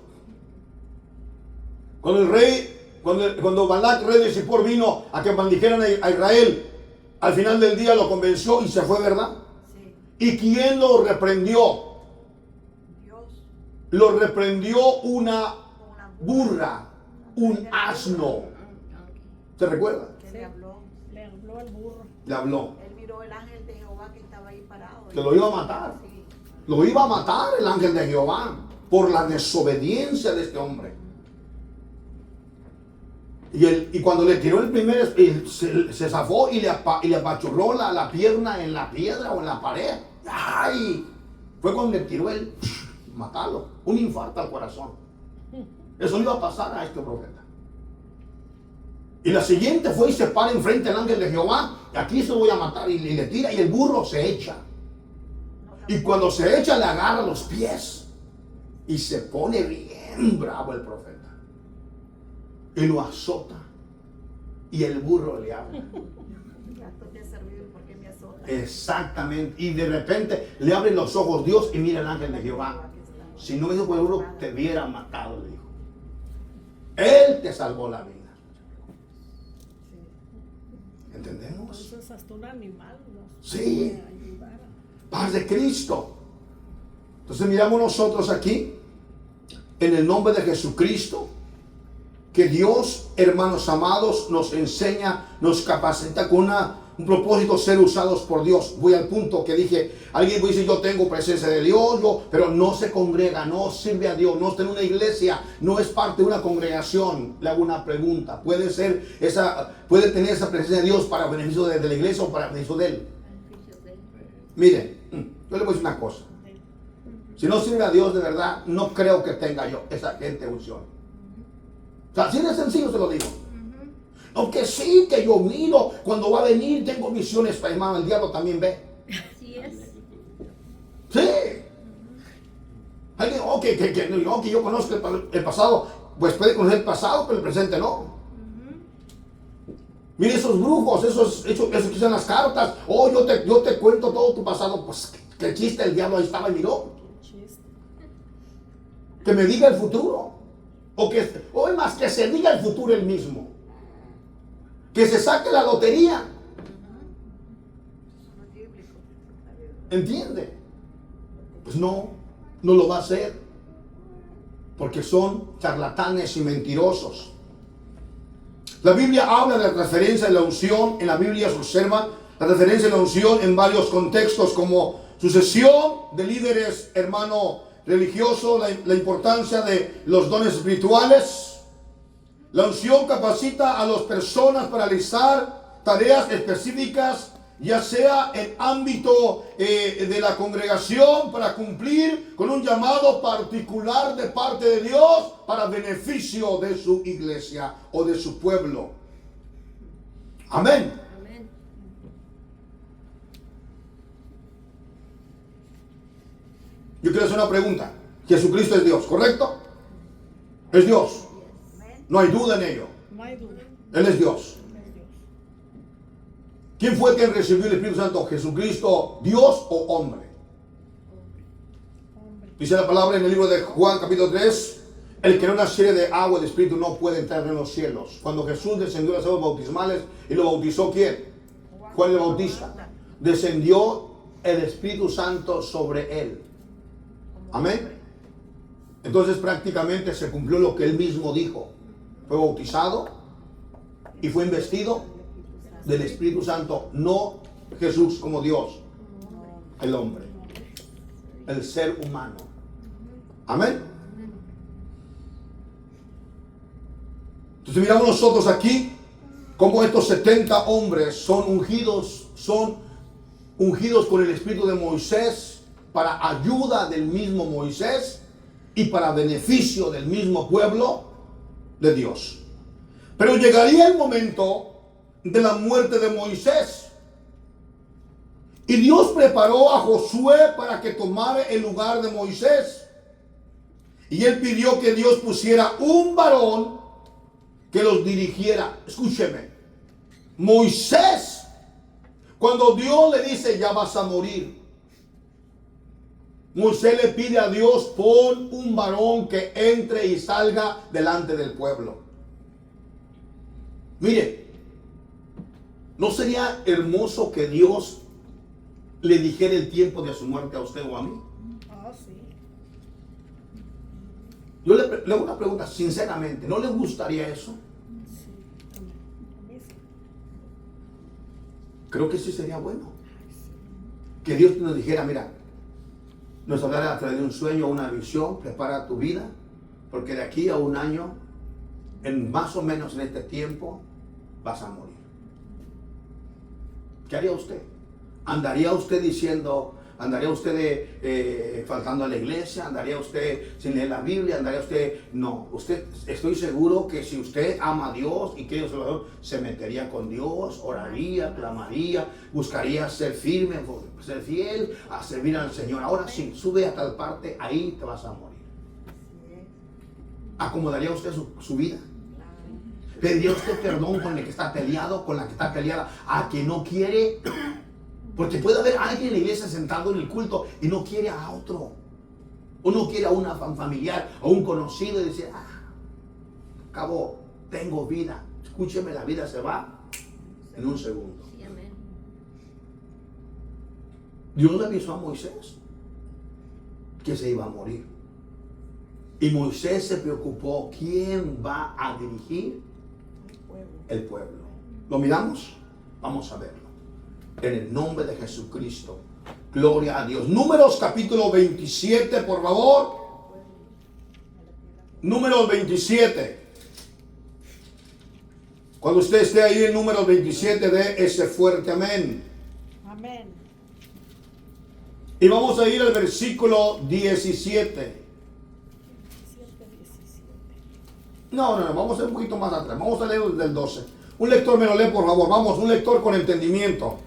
Cuando Balac, rey de Zippor, vino a que maldijeran a Israel, al final del día lo convenció y se fue, ¿verdad?
Sí.
¿Y quién lo reprendió?
Dios.
Lo reprendió una burra, un asno. ¿Se recuerda?
Que le habló.
Le habló el burro.
Le habló.
Él miró el ángel de Jehová que estaba ahí parado.
Que lo iba a matar.
Sí.
Lo iba a matar el ángel de Jehová por la desobediencia de este hombre. Y cuando le tiró el primer, se zafó y le apachurró la pierna en la piedra o en la pared. ¡Ay! Fue cuando le tiró el matarlo. Un infarto al corazón. Eso le iba a pasar a este profeta. Y la siguiente fue y se para enfrente del ángel de Jehová. Aquí se lo voy a matar. Y le tira y el burro se echa. Y cuando se echa le agarra los pies. Y se pone bien bravo el profeta. Y lo azota. Y el burro le habla.
Gasto te ha servido, ¿por qué me azota?
Exactamente. Y de repente le abren los ojos Dios y mira el ángel de Jehová. Si no me dijo por el burro, te hubiera matado, le dijo. Él te salvó la vida. ¿Entendemos?
Entonces hasta un animal nos
Sí.
puede ayudar.
Paz de Cristo. Entonces miramos nosotros aquí, en el nombre de Jesucristo, que Dios, hermanos amados, nos enseña, nos capacita con un propósito, ser usados por Dios. Voy al punto que dije, alguien puede decir, yo tengo presencia de Dios, pero no se congrega, no sirve a Dios, no está en una iglesia, no es parte de una congregación. Le hago una pregunta, ¿puede tener esa presencia de Dios para beneficio de la iglesia o para beneficio de él? Miren, yo le voy a decir una cosa. Si no sirve a Dios de verdad, no creo que tenga yo esa gente unción. O sea, así de sencillo se lo digo. Aunque sí que yo miro, cuando va a venir tengo visiones, hermano, el diablo también ve.
Así es.
Sí. Alguien, que yo conozco el pasado, pues puede conocer el pasado, pero el presente no. Mire esos brujos, esos que usan las cartas. Oh, yo te cuento todo tu pasado. Pues que chiste, el diablo ahí estaba y miró. Que me diga el futuro. O es más, que se diga el futuro él mismo. Que se saque la lotería. ¿Entiende? Pues no lo va a hacer. Porque son charlatanes y mentirosos. La Biblia habla de la transferencia de la unción. En la Biblia se observa la transferencia de la unción en varios contextos, como sucesión de líderes, hermano, religioso, la importancia de los dones espirituales. La unción capacita a las personas para realizar tareas específicas, ya sea en ámbito de la congregación, para cumplir con un llamado particular de parte de Dios para beneficio de su iglesia o de su pueblo. Amén.
Amén.
Yo quiero hacer una pregunta. Jesucristo es Dios, ¿correcto? Es Dios. No hay duda en ello.
No hay duda.
Él es Dios. ¿Quién fue quien recibió el Espíritu Santo? ¿Jesucristo, Dios o hombre? Dice la palabra en el libro de Juan capítulo 3, el que no naciere de agua y de Espíritu no puede entrar en los cielos. Cuando Jesús descendió a las aguas bautismales, ¿y lo bautizó quién? Juan el Bautista. Descendió el Espíritu Santo sobre él. Amén. Entonces prácticamente se cumplió lo que él mismo dijo. Fue bautizado y fue investido del Espíritu Santo. No Jesús como Dios, el hombre, el ser humano. Amén. Entonces miramos nosotros aquí cómo estos 70 hombres son ungidos con el Espíritu de Moisés para ayuda del mismo Moisés y para beneficio del mismo pueblo de Dios. Pero llegaría el momento de la muerte de Moisés. Y Dios preparó a Josué para que tomara el lugar de Moisés. Y él pidió que Dios pusiera un varón que los dirigiera. Escúcheme. Moisés, cuando Dios le dice, ya vas a morir, Moisés le pide a Dios, pon un varón que entre y salga delante del pueblo. Mire, ¿no sería hermoso que Dios le dijera el tiempo de su muerte a usted o a mí?
Oh, sí.
Yo le hago una pregunta sinceramente, ¿no le gustaría eso?
Sí, a mí sí.
Creo que sí sería bueno. Que Dios nos dijera, mira, nos hablara a través de un sueño o una visión, prepara tu vida, porque de aquí a un año, más o menos en este tiempo, vas a morir. ¿Qué haría usted? ¿Andaría usted diciendo, andaría usted faltando a la iglesia? ¿Andaría usted sin leer la Biblia? ¿Andaría usted? No, usted, estoy seguro que si usted ama a Dios y quiere Salvador, se metería con Dios, oraría, clamaría, buscaría ser firme, ser fiel, a servir al Señor. Ahora sí, sube a tal parte, ahí te vas a morir. ¿Acomodaría usted su vida? ¿Pediría usted perdón con el que está peleado, con la que está peleada, a quien no quiere? Porque puede haber alguien en la iglesia sentado en el culto y no quiere a otro. O no quiere a una familiar o un conocido y dice, acabó, tengo vida. Escúcheme, la vida se va En un segundo.
Sí, amén.
Dios le avisó a Moisés que se iba a morir. Y Moisés se preocupó, ¿quién va a dirigir el pueblo? ¿Lo miramos? Vamos a verlo. En el nombre de Jesucristo. Gloria a Dios. Números capítulo 27, por favor. Números 27. Cuando usted esté ahí en números 27, dé ese fuerte amén.
Amén.
Y vamos a ir al versículo 17.
17.
No, vamos a ir un poquito más atrás. Vamos a leer del 12. Un lector me lo lee, por favor. Vamos, un lector con entendimiento.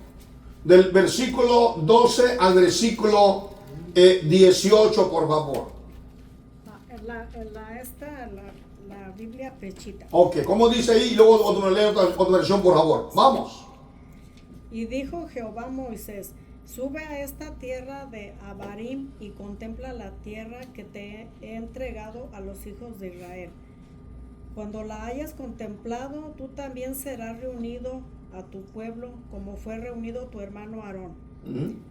Del versículo 12 al versículo 18, por favor.
La Biblia pechita.
Ok, ¿cómo dice ahí? Y luego otro lee otra versión, por favor. Vamos.
Y dijo Jehová a Moisés: sube a esta tierra de Abarim y contempla la tierra que te he entregado a los hijos de Israel. Cuando la hayas contemplado, tú también serás reunido a tu pueblo, como fue reunido tu hermano Aarón,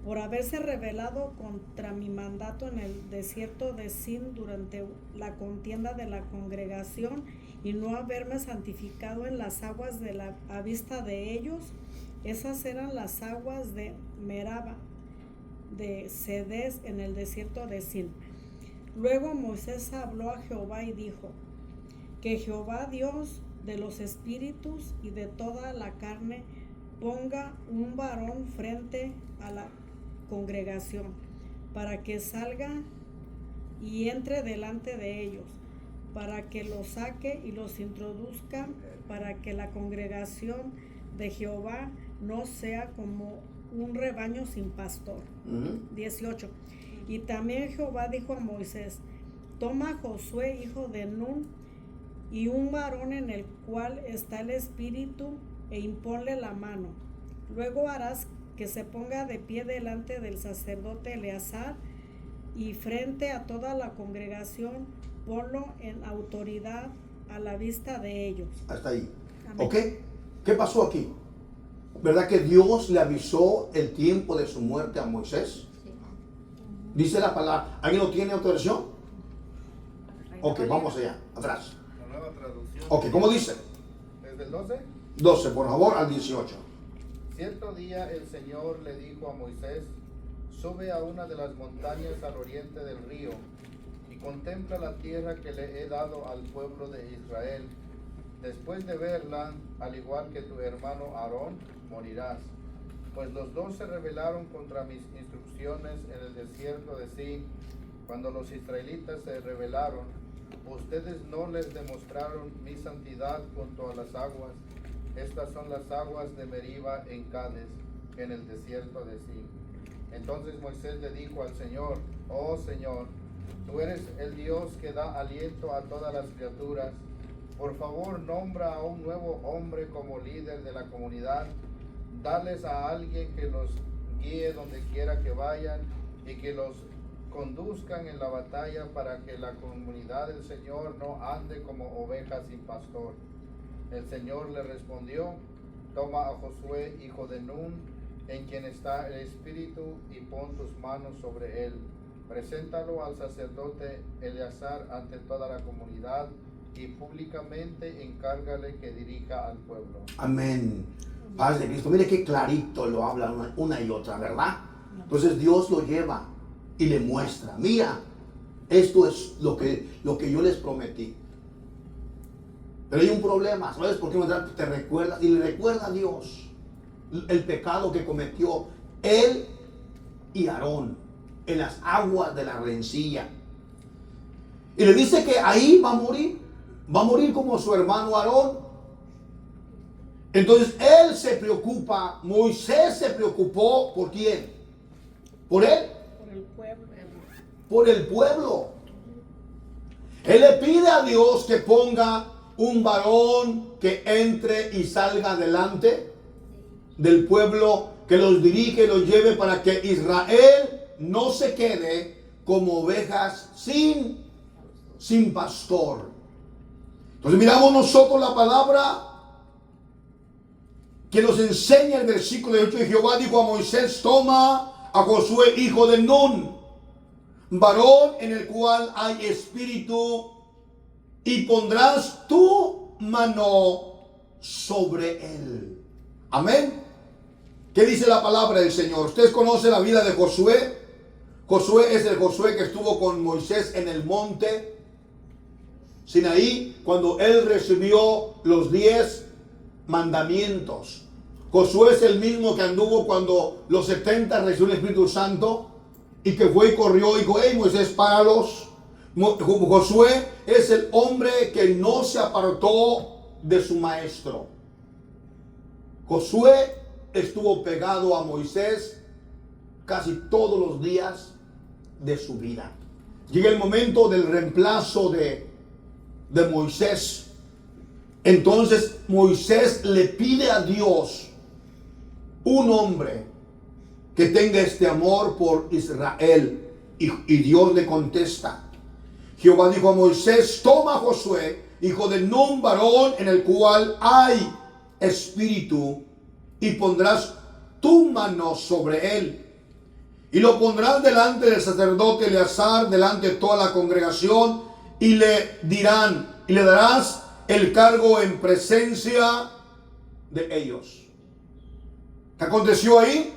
por haberse rebelado contra mi mandato en el desierto de Sin durante la contienda de la congregación y no haberme santificado en las aguas a vista de ellos. Esas eran las aguas de Meraba, de Cedes en el desierto de Sin. Luego Moisés habló a Jehová y dijo: que Jehová Dios de los espíritus y de toda la carne ponga un varón frente a la congregación, para que salga y entre delante de ellos, para que los saque y los introduzca, para que la congregación de Jehová no sea como un rebaño sin pastor. 18. Y también Jehová dijo a Moisés: toma a Josué, hijo de Nun, y un varón en el cual está el espíritu, e imponle la mano. Luego harás que se ponga de pie delante del sacerdote Eleazar, y frente a toda la congregación ponlo en autoridad a la vista de ellos.
Hasta ahí.
Amén.
¿Ok? ¿Qué pasó aquí? ¿Verdad que Dios le avisó el tiempo de su muerte a Moisés?
Sí.
Dice la palabra. ¿Alguien lo tiene otra versión? Ok, vamos allá, atrás.
La nueva traducción.
Ok, ¿cómo dice?
Desde el 12.
12, por favor, al 18.
Cierto día el Señor le dijo a Moisés: sube a una de las montañas al oriente del río y contempla la tierra que le he dado al pueblo de Israel. Después de verla, al igual que tu hermano Aarón, morirás. Pues los dos se rebelaron contra mis instrucciones en el desierto de Sin. Cuando los israelitas se rebelaron, ustedes no les demostraron mi santidad junto a las aguas. Estas son las aguas de Meriba en Cades, en el desierto de Sin. Entonces Moisés le dijo al Señor: oh Señor, tú eres el Dios que da aliento a todas las criaturas. Por favor, nombra a un nuevo hombre como líder de la comunidad. Dales a alguien que los guíe donde quiera que vayan y que los conduzcan en la batalla, para que la comunidad del Señor no ande como ovejas sin pastor. El Señor le respondió: toma a Josué, hijo de Nun, en quien está el Espíritu, y pon tus manos sobre él. Preséntalo al sacerdote Eleazar ante toda la comunidad y públicamente encárgale que dirija al pueblo.
Amén. Paz de Cristo. Mire qué clarito lo habla una y otra, ¿verdad? Entonces Dios lo lleva y le muestra: mira, esto es lo que yo les prometí. Pero hay un problema. ¿Sabes por qué? Te recuerda, y le recuerda a Dios el pecado que cometió él y Aarón en las aguas de la rencilla. Y le dice que ahí va a morir. Va a morir como su hermano Aarón. Entonces él se preocupa, Moisés se preocupó, ¿por quién? ¿Por él?
Por el pueblo.
Por el pueblo. Él le pide a Dios que ponga un varón que entre y salga delante del pueblo, que los dirige y los lleve, para que Israel no se quede como ovejas sin pastor. Entonces miramos nosotros la palabra que nos enseña el versículo 8. Y Jehová dijo a Moisés: toma a Josué, hijo de Nun, varón en el cual hay espíritu, y pondrás tu mano sobre él. Amén. ¿Qué dice la palabra del Señor? ¿Ustedes conocen la vida de Josué? Josué es el Josué que estuvo con Moisés en el monte Sinaí, cuando él recibió los 10 mandamientos. Josué es el mismo que anduvo cuando los 70 recibió el Espíritu Santo, y que fue y corrió y dijo: hey, Moisés, páralos. Josué es el hombre que no se apartó de su maestro. Josué estuvo pegado a Moisés casi todos los días de su vida. Llega el momento del reemplazo de Moisés. Entonces Moisés le pide a Dios un hombre que tenga este amor por Israel, y Dios le contesta. Jehová dijo a Moisés: toma a Josué, hijo de Nun, varón en el cual hay espíritu, y pondrás tu mano sobre él, y lo pondrás delante del sacerdote Eleazar, delante de toda la congregación, y le darás el cargo en presencia de ellos. ¿Qué aconteció ahí?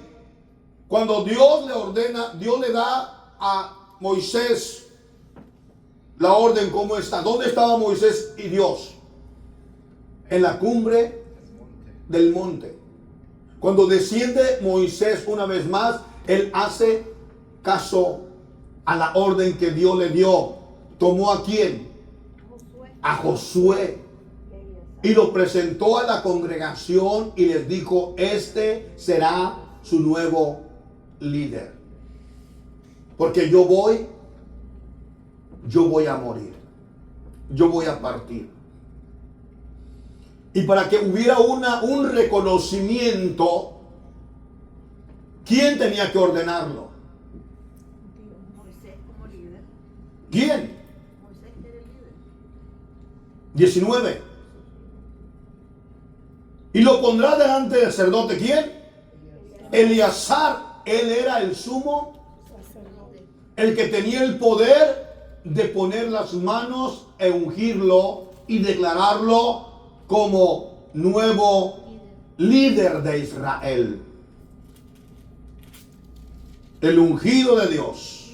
Cuando Dios le ordena, Dios le da a Moisés la orden. ¿Cómo está? ¿Dónde estaba Moisés y Dios? En la cumbre del monte. Cuando desciende Moisés una vez más, él hace caso a la orden que Dios le dio. ¿Tomó a quién? A Josué. Y lo presentó a la congregación y les dijo: este será su nuevo líder. Porque yo voy a morir. Yo voy a partir. Y para que hubiera un reconocimiento, ¿quién tenía que ordenarlo?
Moisés como líder.
¿Quién?
Moisés era el líder.
19. Y lo pondrá delante del sacerdote. ¿Quién? Eleazar. Él era el sumo
Sacerdote.
el que tenía el poder de poner las manos e ungirlo y declararlo como nuevo líder de Israel. El ungido de Dios.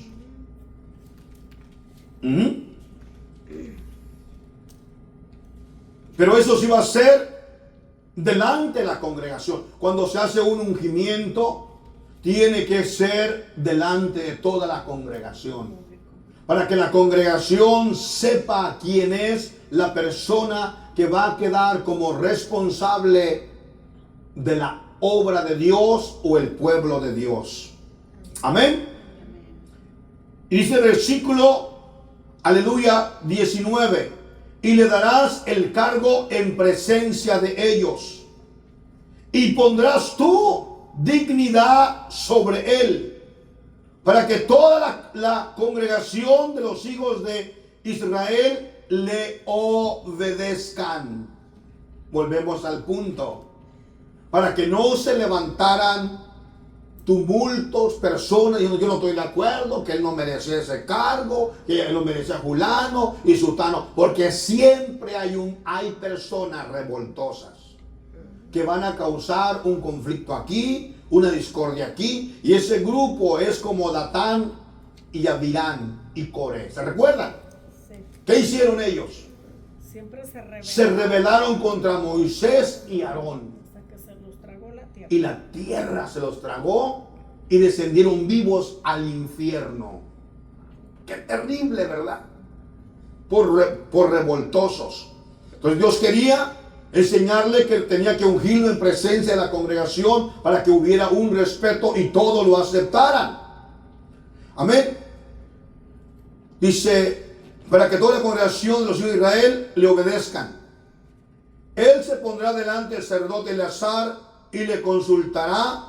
Pero eso sí va a ser delante de la congregación. Cuando se hace un ungimiento, tiene que ser delante de toda la congregación, para que la congregación sepa quién es la persona que va a quedar como responsable de la obra de Dios o el pueblo de Dios. Amén. Y dice el versículo, aleluya, 19: y le darás el cargo en presencia de ellos, y pondrás tú dignidad sobre él, para que toda la congregación de los hijos de Israel le obedezcan. Volvemos al punto. Para que no se levantaran tumultos, personas diciendo: yo no estoy de acuerdo, que él no merecía ese cargo, que él no merecía fulano y sutano. Porque siempre hay personas revoltosas que van a causar un conflicto aquí, una discordia aquí, y ese grupo es como Datán y Abirán y Coré. ¿Se recuerdan?
Sí.
¿Qué hicieron ellos?
Siempre
Se rebelaron contra Moisés y Aarón,
hasta que se los tragó la tierra.
y la tierra se los tragó y descendieron vivos al infierno. Qué terrible, ¿verdad? Por revoltosos. Entonces Dios quería enseñarle que tenía que ungirlo en presencia de la congregación para que hubiera un respeto y todos lo aceptaran. Amén. Dice: para que toda la congregación de los hijos de Israel le obedezcan. Él se pondrá delante del sacerdote Eleazar y le consultará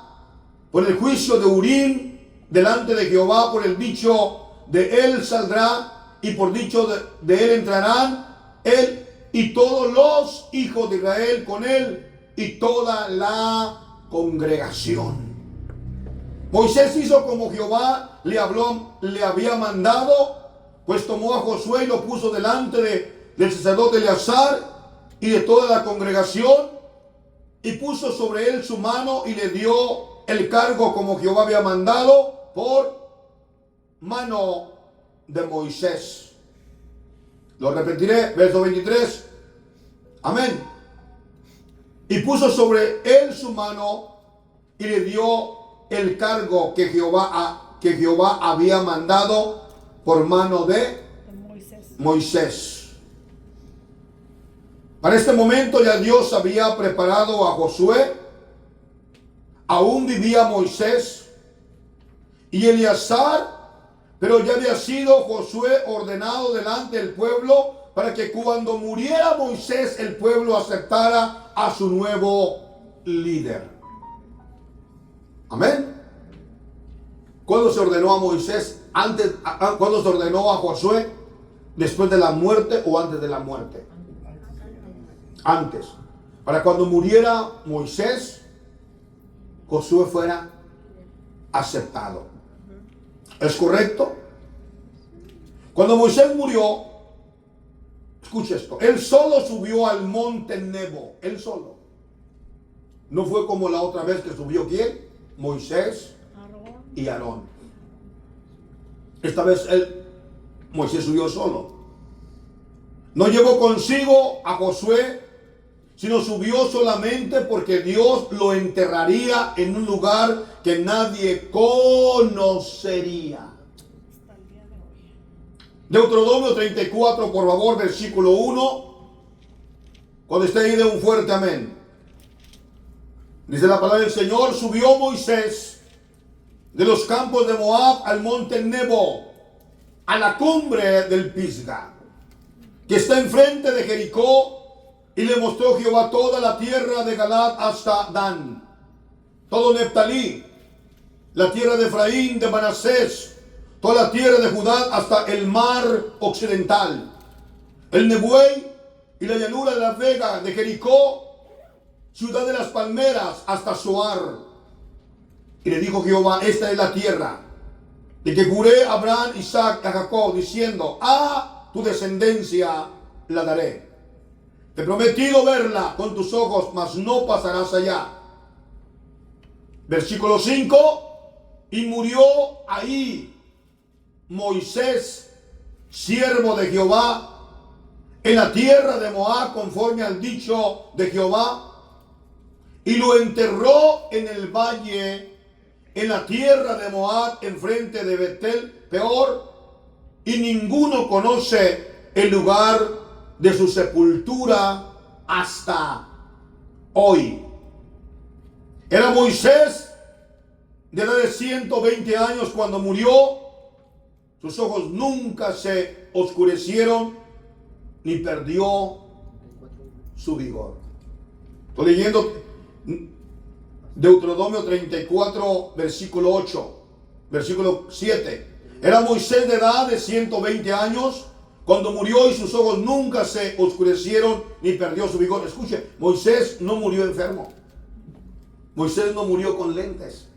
por el juicio de Urim delante de Jehová. Por el dicho de él saldrá, y por dicho de él entrarán él y todos los hijos de Israel con él, y toda la congregación. Moisés hizo como Jehová le había mandado, pues tomó a Josué y lo puso delante del sacerdote Eleazar y de toda la congregación, y puso sobre él su mano y le dio el cargo como Jehová había mandado por mano de Moisés. Lo repetiré, verso 23. Amén. Y puso sobre él su mano y le dio el cargo que Jehová había mandado por mano de Moisés. Para este momento ya Dios había preparado a Josué. Aún vivía Moisés y Eleazar, pero ya había sido Josué ordenado delante del pueblo para que cuando muriera Moisés el pueblo aceptara a su nuevo líder. Amén. ¿Cuándo se ordenó a Moisés? ¿Cuándo se ordenó a Josué? ¿Después de la muerte o antes de la muerte? Antes. Para cuando muriera Moisés, Josué fuera aceptado. ¿Es correcto? Cuando Moisés murió, escucha esto, él solo subió al monte Nebo, él solo. No fue como la otra vez que subió ¿quién? Moisés y Aarón. Esta vez Moisés subió solo. No llevó consigo a Josué, sino subió solamente porque Dios lo enterraría en un lugar que nadie conocería. Deuteronomio 34, por favor, versículo 1. Cuando esté ahí, de un fuerte amén. Dice la palabra del Señor: subió Moisés de los campos de Moab al monte Nebo, a la cumbre del Pisga, que está enfrente de Jericó, y le mostró Jehová toda la tierra de Galaad hasta Dan, todo Neftalí, la tierra de Efraín, de Manasés, toda la tierra de Judá hasta el mar occidental, el Nebuey y la llanura de la vega de Jericó, ciudad de las palmeras, hasta Zoar. Y le dijo Jehová: esta es la tierra de que juré a Abraham, Isaac y a Jacob, diciendo: a tu descendencia la daré. Te he prometido verla con tus ojos, mas no pasarás allá. Versículo 5. Y murió ahí Moisés, siervo de Jehová, en la tierra de Moab, conforme al dicho de Jehová, y lo enterró en el valle, en la tierra de Moab, enfrente de Betel Peor, y ninguno conoce el lugar de su sepultura hasta hoy. Era Moisés de edad de 120 años cuando murió. Sus ojos nunca se oscurecieron ni perdió su vigor. Estoy leyendo Deuteronomio 34, versículo 8, versículo 7. Era Moisés de edad de 120 años cuando murió, y sus ojos nunca se oscurecieron ni perdió su vigor. Escuche, Moisés no murió enfermo. Moisés no murió con lentes.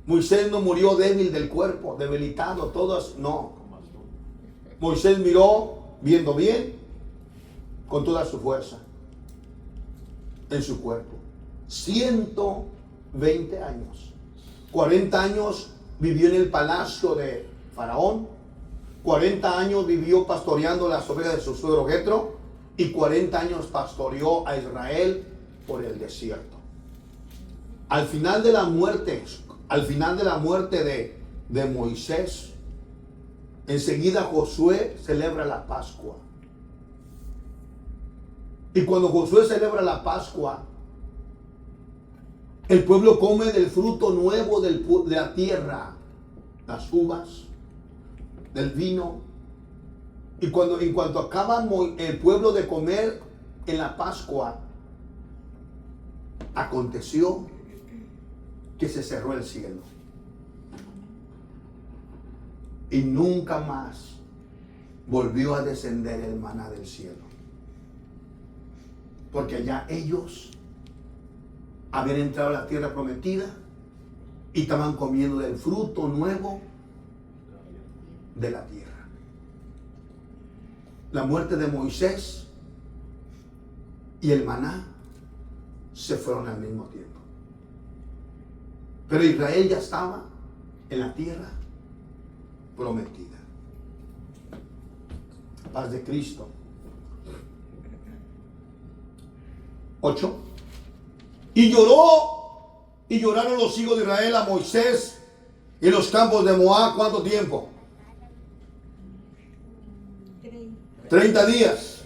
Moisés no murió débil del cuerpo, debilitado, todos, no. Moisés miró viendo bien con toda su fuerza en su cuerpo. 120 años. 40 años vivió en el palacio de Faraón. 40 años vivió pastoreando las ovejas de su suegro Jetro, y 40 años pastoreó a Israel por el desierto. Al final de la muerte de Moisés, enseguida Josué celebra la Pascua. Y cuando Josué celebra la Pascua, el pueblo come del fruto nuevo de la tierra, las uvas, del vino. Y en cuanto acaba el pueblo de comer en la Pascua, aconteció que se cerró el cielo y nunca más volvió a descender el maná del cielo, porque ya ellos habían entrado a la tierra prometida y estaban comiendo del fruto nuevo de la tierra. La muerte de Moisés y el maná se fueron al mismo tiempo. Pero Israel ya estaba en la tierra prometida. Paz de Cristo. 8. Y lloraron los hijos de Israel a Moisés en los campos de Moab. ¿Cuánto tiempo? 30 días.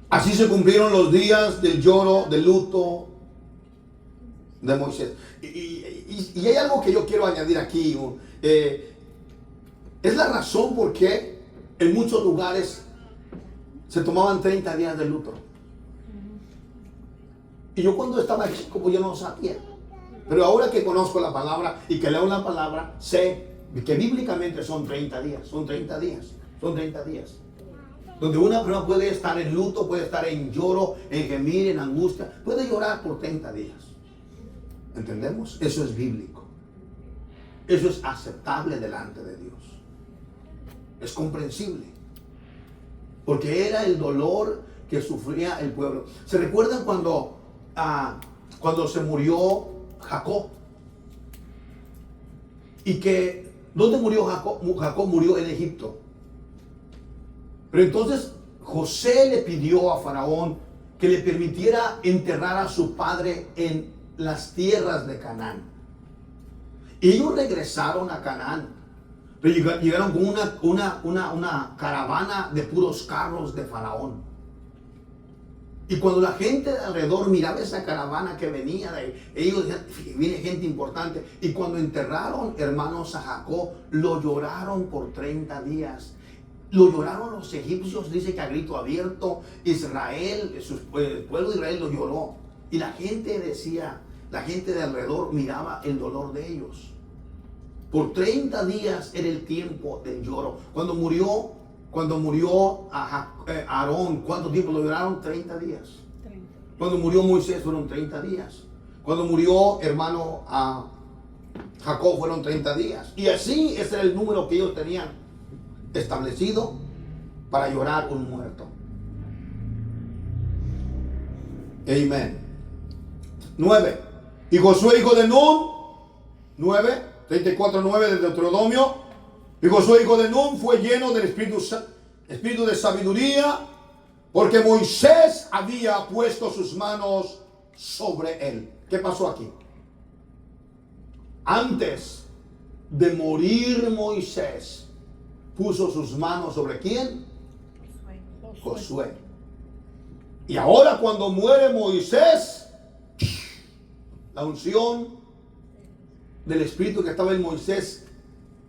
Así se cumplieron los días del lloro, del luto de Moisés. Y hay algo que yo quiero añadir aquí. Es la razón por qué en muchos lugares se tomaban 30 días de luto. Y yo cuando estaba chico, pues yo no lo sabía. Pero ahora que conozco la palabra y que leo la palabra, sé que bíblicamente son 30 días. Son 30 días. Son 30 días. Donde una persona puede estar en luto, puede estar en lloro, en gemir, en angustia. Puede llorar por 30 días. ¿Entendemos? Eso es bíblico. Eso es aceptable delante de Dios. Es comprensible. Porque era el dolor que sufría el pueblo. ¿Se recuerdan cuando se murió Jacob? Y que, ¿dónde murió Jacob? Jacob murió en Egipto. Pero entonces José le pidió a Faraón que le permitiera enterrar a su padre en las tierras de Canaán. Y ellos regresaron a Canaán. Pero llegaron con una caravana de puros carros de Faraón. Y cuando la gente de alrededor miraba esa caravana que venía de ellos, viene gente importante. Y cuando enterraron, hermanos, a Jacob, lo lloraron por 30 días. Lo lloraron los egipcios, dice que a grito abierto. Israel, el pueblo de Israel lo lloró. Y la gente decía, la gente de alrededor miraba el dolor de ellos. Por 30 días era el tiempo del lloro. Cuando murió Aarón, ¿cuánto tiempo lo lloraron? 30 días. 30. Cuando murió Moisés fueron 30 días. Cuando murió hermano Jacob fueron 30 días. Y así ese era el número que ellos tenían establecido para llorar un muerto. Amén. 9. Y Josué hijo de Nun, 34:9 del Deuteronomio. Y Josué hijo de Nun fue lleno del espíritu de sabiduría, porque Moisés había puesto sus manos sobre él. ¿Qué pasó aquí? Antes de morir Moisés, puso sus manos sobre ¿quién? Josué. Y ahora cuando muere Moisés, la unción del espíritu que estaba en Moisés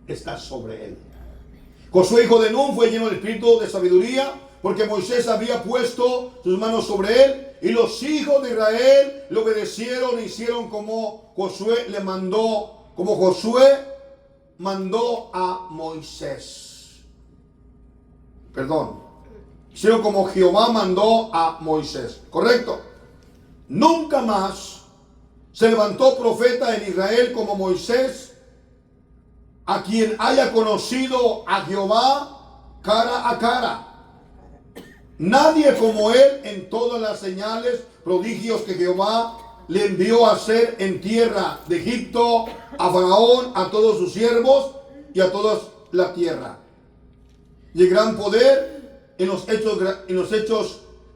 está sobre él. Josué hijo de Nun fue lleno del espíritu de sabiduría, porque Moisés había puesto sus manos sobre él, y los hijos de Israel le obedecieron e hicieron como Josué le mandó, como Josué mandó a Moisés. Perdón, hicieron como Jehová mandó a Moisés. ¿Correcto? Nunca más se levantó profeta en Israel como Moisés, a quien haya conocido a Jehová cara a cara. Nadie como él en todas las señales, prodigios que Jehová le envió a hacer en tierra de Egipto, a Faraón, a todos sus siervos y a toda la tierra. Y el gran poder en los hechos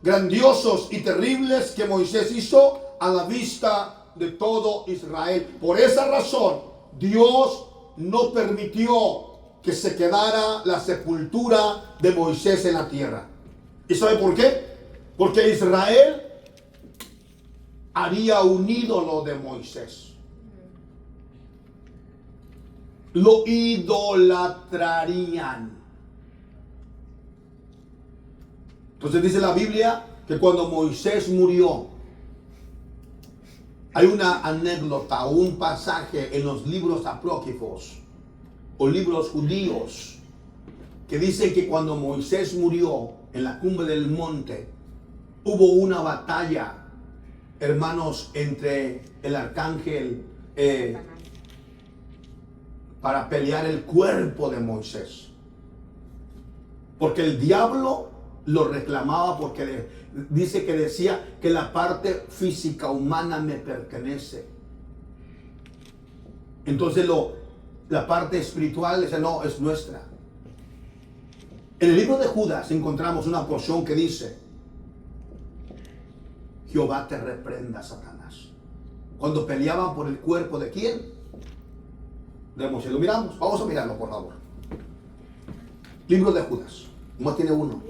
grandiosos y terribles que Moisés hizo a la vista de todo Israel. Por esa razón, Dios no permitió que se quedara la sepultura de Moisés en la tierra. ¿Y sabe por qué? Porque Israel haría un ídolo de Moisés. Lo idolatrarían. Entonces dice la Biblia que cuando Moisés murió, hay una anécdota o un pasaje en los libros apócrifos o libros judíos que dice que cuando Moisés murió en la cumbre del monte, hubo una batalla hermanos, entre el arcángel para pelear el cuerpo de Moisés. Porque el diablo lo reclamaba porque dice que decía que la parte física humana me pertenece. Entonces la parte espiritual dice, no, es nuestra. En el libro de Judas encontramos una porción que dice, Jehová te reprenda, Satanás. Cuando peleaban por el cuerpo de quién? De Moisés. ¿Lo miramos? Vamos a mirarlo, por favor. Libro de Judas. ¿Cómo tiene uno?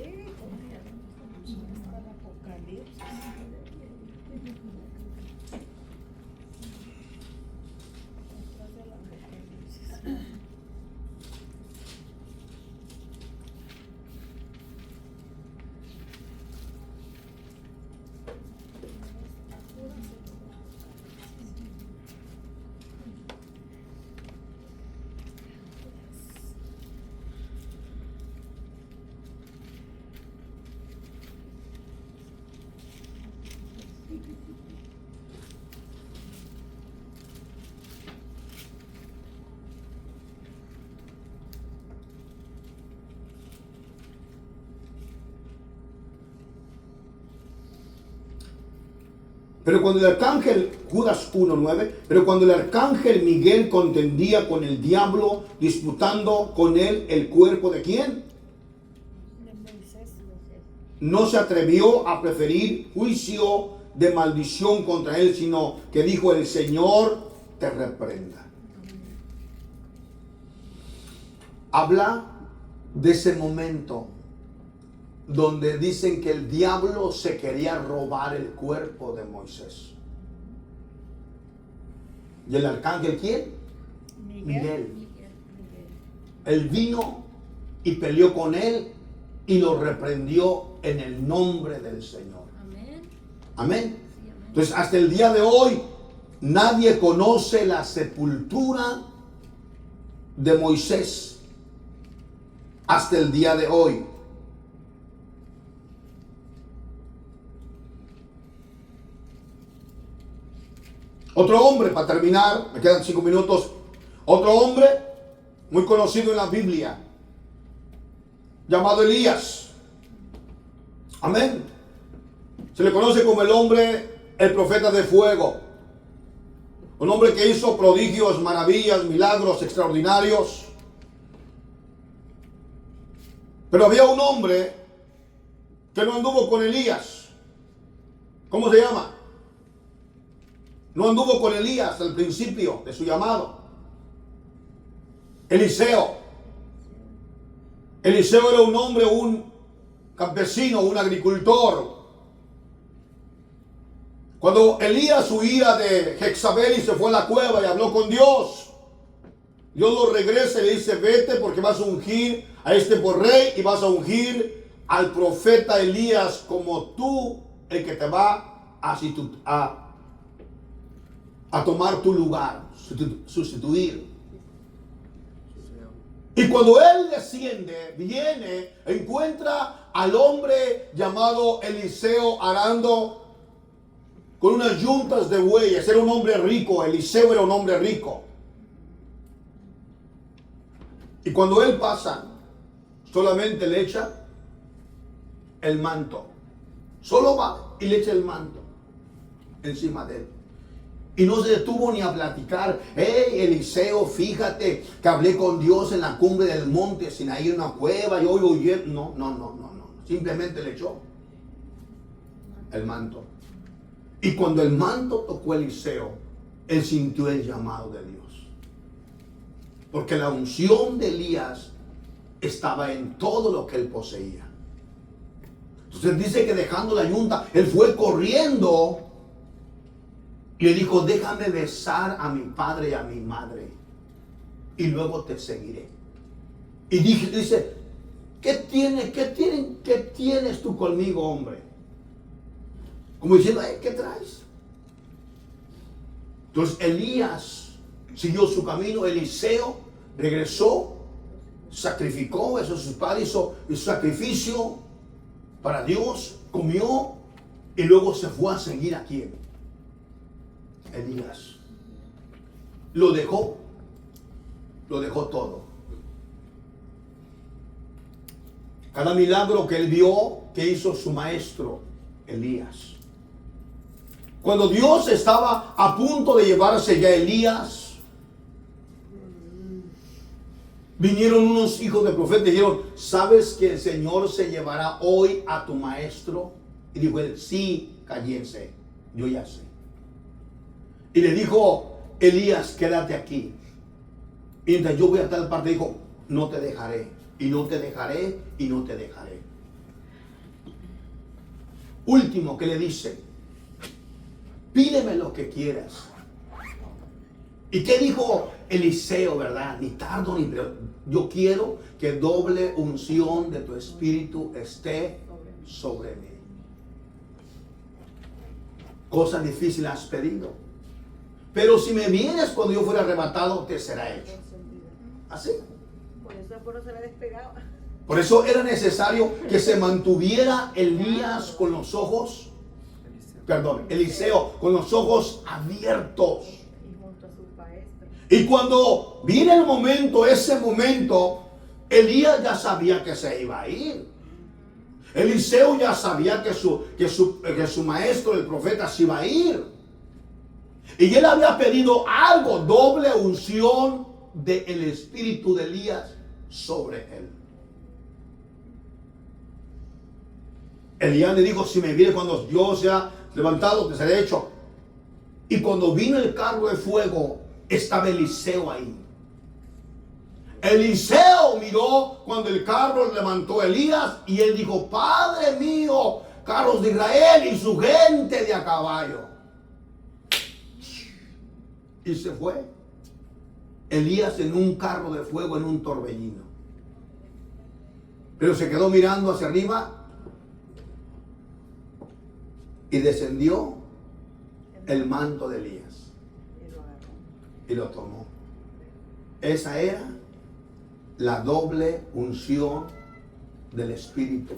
Pero cuando el arcángel, Judas 1:9, pero cuando el arcángel Miguel contendía con el diablo, disputando con él el cuerpo de quién, no se atrevió a preferir juicio de maldición contra él, sino que dijo, el Señor te reprenda. Habla de ese momento donde dicen que el diablo se quería robar el cuerpo de Moisés. ¿Y el arcángel quién? Miguel. Él vino y peleó con él y lo reprendió en el nombre del Señor. Amén. Amén. Entonces, hasta el día de hoy, nadie conoce la sepultura de Moisés. Hasta el día de hoy. Otro hombre, para terminar, me quedan 5 minutos. Otro hombre muy conocido en la Biblia, llamado Elías. Amén. Se le conoce como el profeta de fuego. Un hombre que hizo prodigios, maravillas, milagros extraordinarios. Pero había un hombre que no anduvo con Elías. ¿Cómo se llama? No anduvo con Elías al principio de su llamado. Eliseo. Eliseo era un hombre, un campesino, un agricultor. Cuando Elías huía de Jezabel y se fue a la cueva y habló con Dios, Dios lo regresa y le dice, vete porque vas a ungir a este por rey y vas a ungir al profeta Elías como tú, el que te va a tomar tu lugar, sustituir. Y cuando él desciende, viene, encuentra al hombre llamado Eliseo arando con unas yuntas de bueyes. Era un hombre rico, Eliseo era un hombre rico. Y cuando él pasa, solamente le echa el manto. Solo va y le echa el manto encima de él. Y no se detuvo ni a platicar. Hey, Eliseo, fíjate que hablé con Dios en la cumbre del monte Sinaí, en una cueva. Yo oí. No. Simplemente le echó el manto. Y cuando el manto tocó a Eliseo, él sintió el llamado de Dios. Porque la unción de Elías estaba en todo lo que él poseía. Entonces dice que dejando la yunta, él fue corriendo y le dijo, déjame besar a mi padre y a mi madre y luego te seguiré. Y dice, ¿qué tienes tú conmigo, hombre? Como diciendo, ¿qué traes? Entonces Elías siguió su camino. Eliseo regresó, sacrificó, eso su padre hizo el sacrificio para Dios, comió y luego se fue a seguir a quién? Elías. Lo dejó todo. Cada milagro que él vio, que hizo su maestro, Elías. Cuando Dios estaba a punto de llevarse ya a Elías, vinieron unos hijos de profeta y dijeron, ¿sabes que el Señor se llevará hoy a tu maestro? Y dijo él, sí, cállense, yo ya sé. Y le dijo, Elías, quédate aquí. Mientras yo voy a tal parte, dijo, no te dejaré, y no te dejaré, y no te dejaré. Último que le dice, pídeme lo que quieras. ¿Y qué dijo Eliseo, verdad? Ni tardo ni breve. Yo quiero que doble unción de tu espíritu esté sobre mí. Cosa difícil has pedido. Pero si me vienes cuando yo fuera arrebatado, te será hecho. Así.
Por eso el pueblo se le despegaba.
Por eso era necesario que se mantuviera Elías con los ojos, Eliseo con los ojos abiertos.
Y junto a sus maestros.
Y cuando viene el momento, ese momento, Elías ya sabía que se iba a ir. Eliseo ya sabía que su maestro, el profeta, se iba a ir. Y él había pedido algo, doble unción del espíritu de Elías sobre él. Elías le dijo, si me viene cuando Dios sea levantado, te seré hecho. Y cuando vino el carro de fuego, estaba Eliseo ahí. Eliseo miró cuando el carro levantó a Elías y él dijo, Padre mío, carros de Israel y su gente de a caballo. Y se fue Elías en un carro de fuego, en un torbellino. Pero se quedó mirando hacia arriba y descendió el manto de Elías y lo tomó. Esa era la doble unción del Espíritu.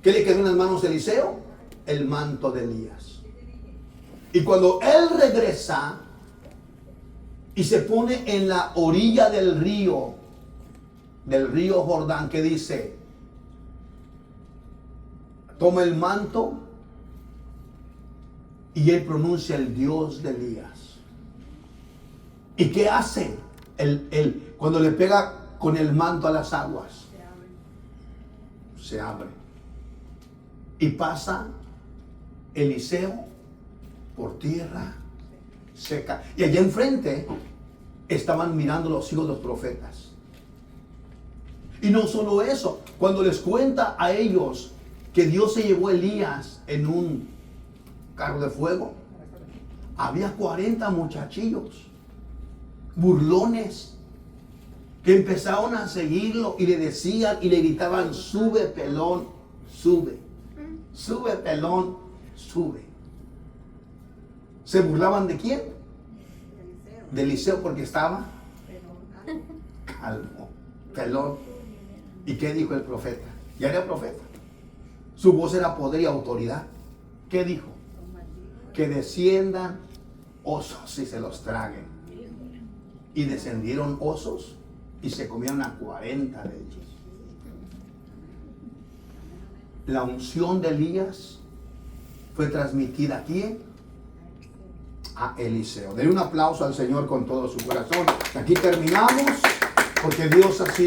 ¿Qué le quedó en las manos de Eliseo? El manto de Elías. Y cuando él regresa y se pone en la orilla del río Jordán, que dice, toma el manto y él pronuncia el Dios de Elías. ¿Y qué hace? Él cuando le pega con el manto a las aguas, se abre. Y pasa Eliseo por tierra seca. Y allá enfrente estaban mirando los hijos de los profetas. Y no solo eso, cuando les cuenta a ellos que Dios se llevó a Elías en un carro de fuego, había 40 muchachillos burlones que empezaron a seguirlo y le decían y le gritaban, sube pelón, sube, sube pelón, sube. ¿Se burlaban de quién? De Eliseo, porque estaba calmo, pelón. ¿Y qué dijo el profeta? Ya era profeta. Su voz era poder y autoridad. ¿Qué dijo? Que desciendan osos y se los traguen. Y descendieron osos y se comieron a 40 de ellos. La unción de Elías fue transmitida ¿a quién? A Eliseo. Denle un aplauso al Señor con todo su corazón. Aquí terminamos porque Dios ha sido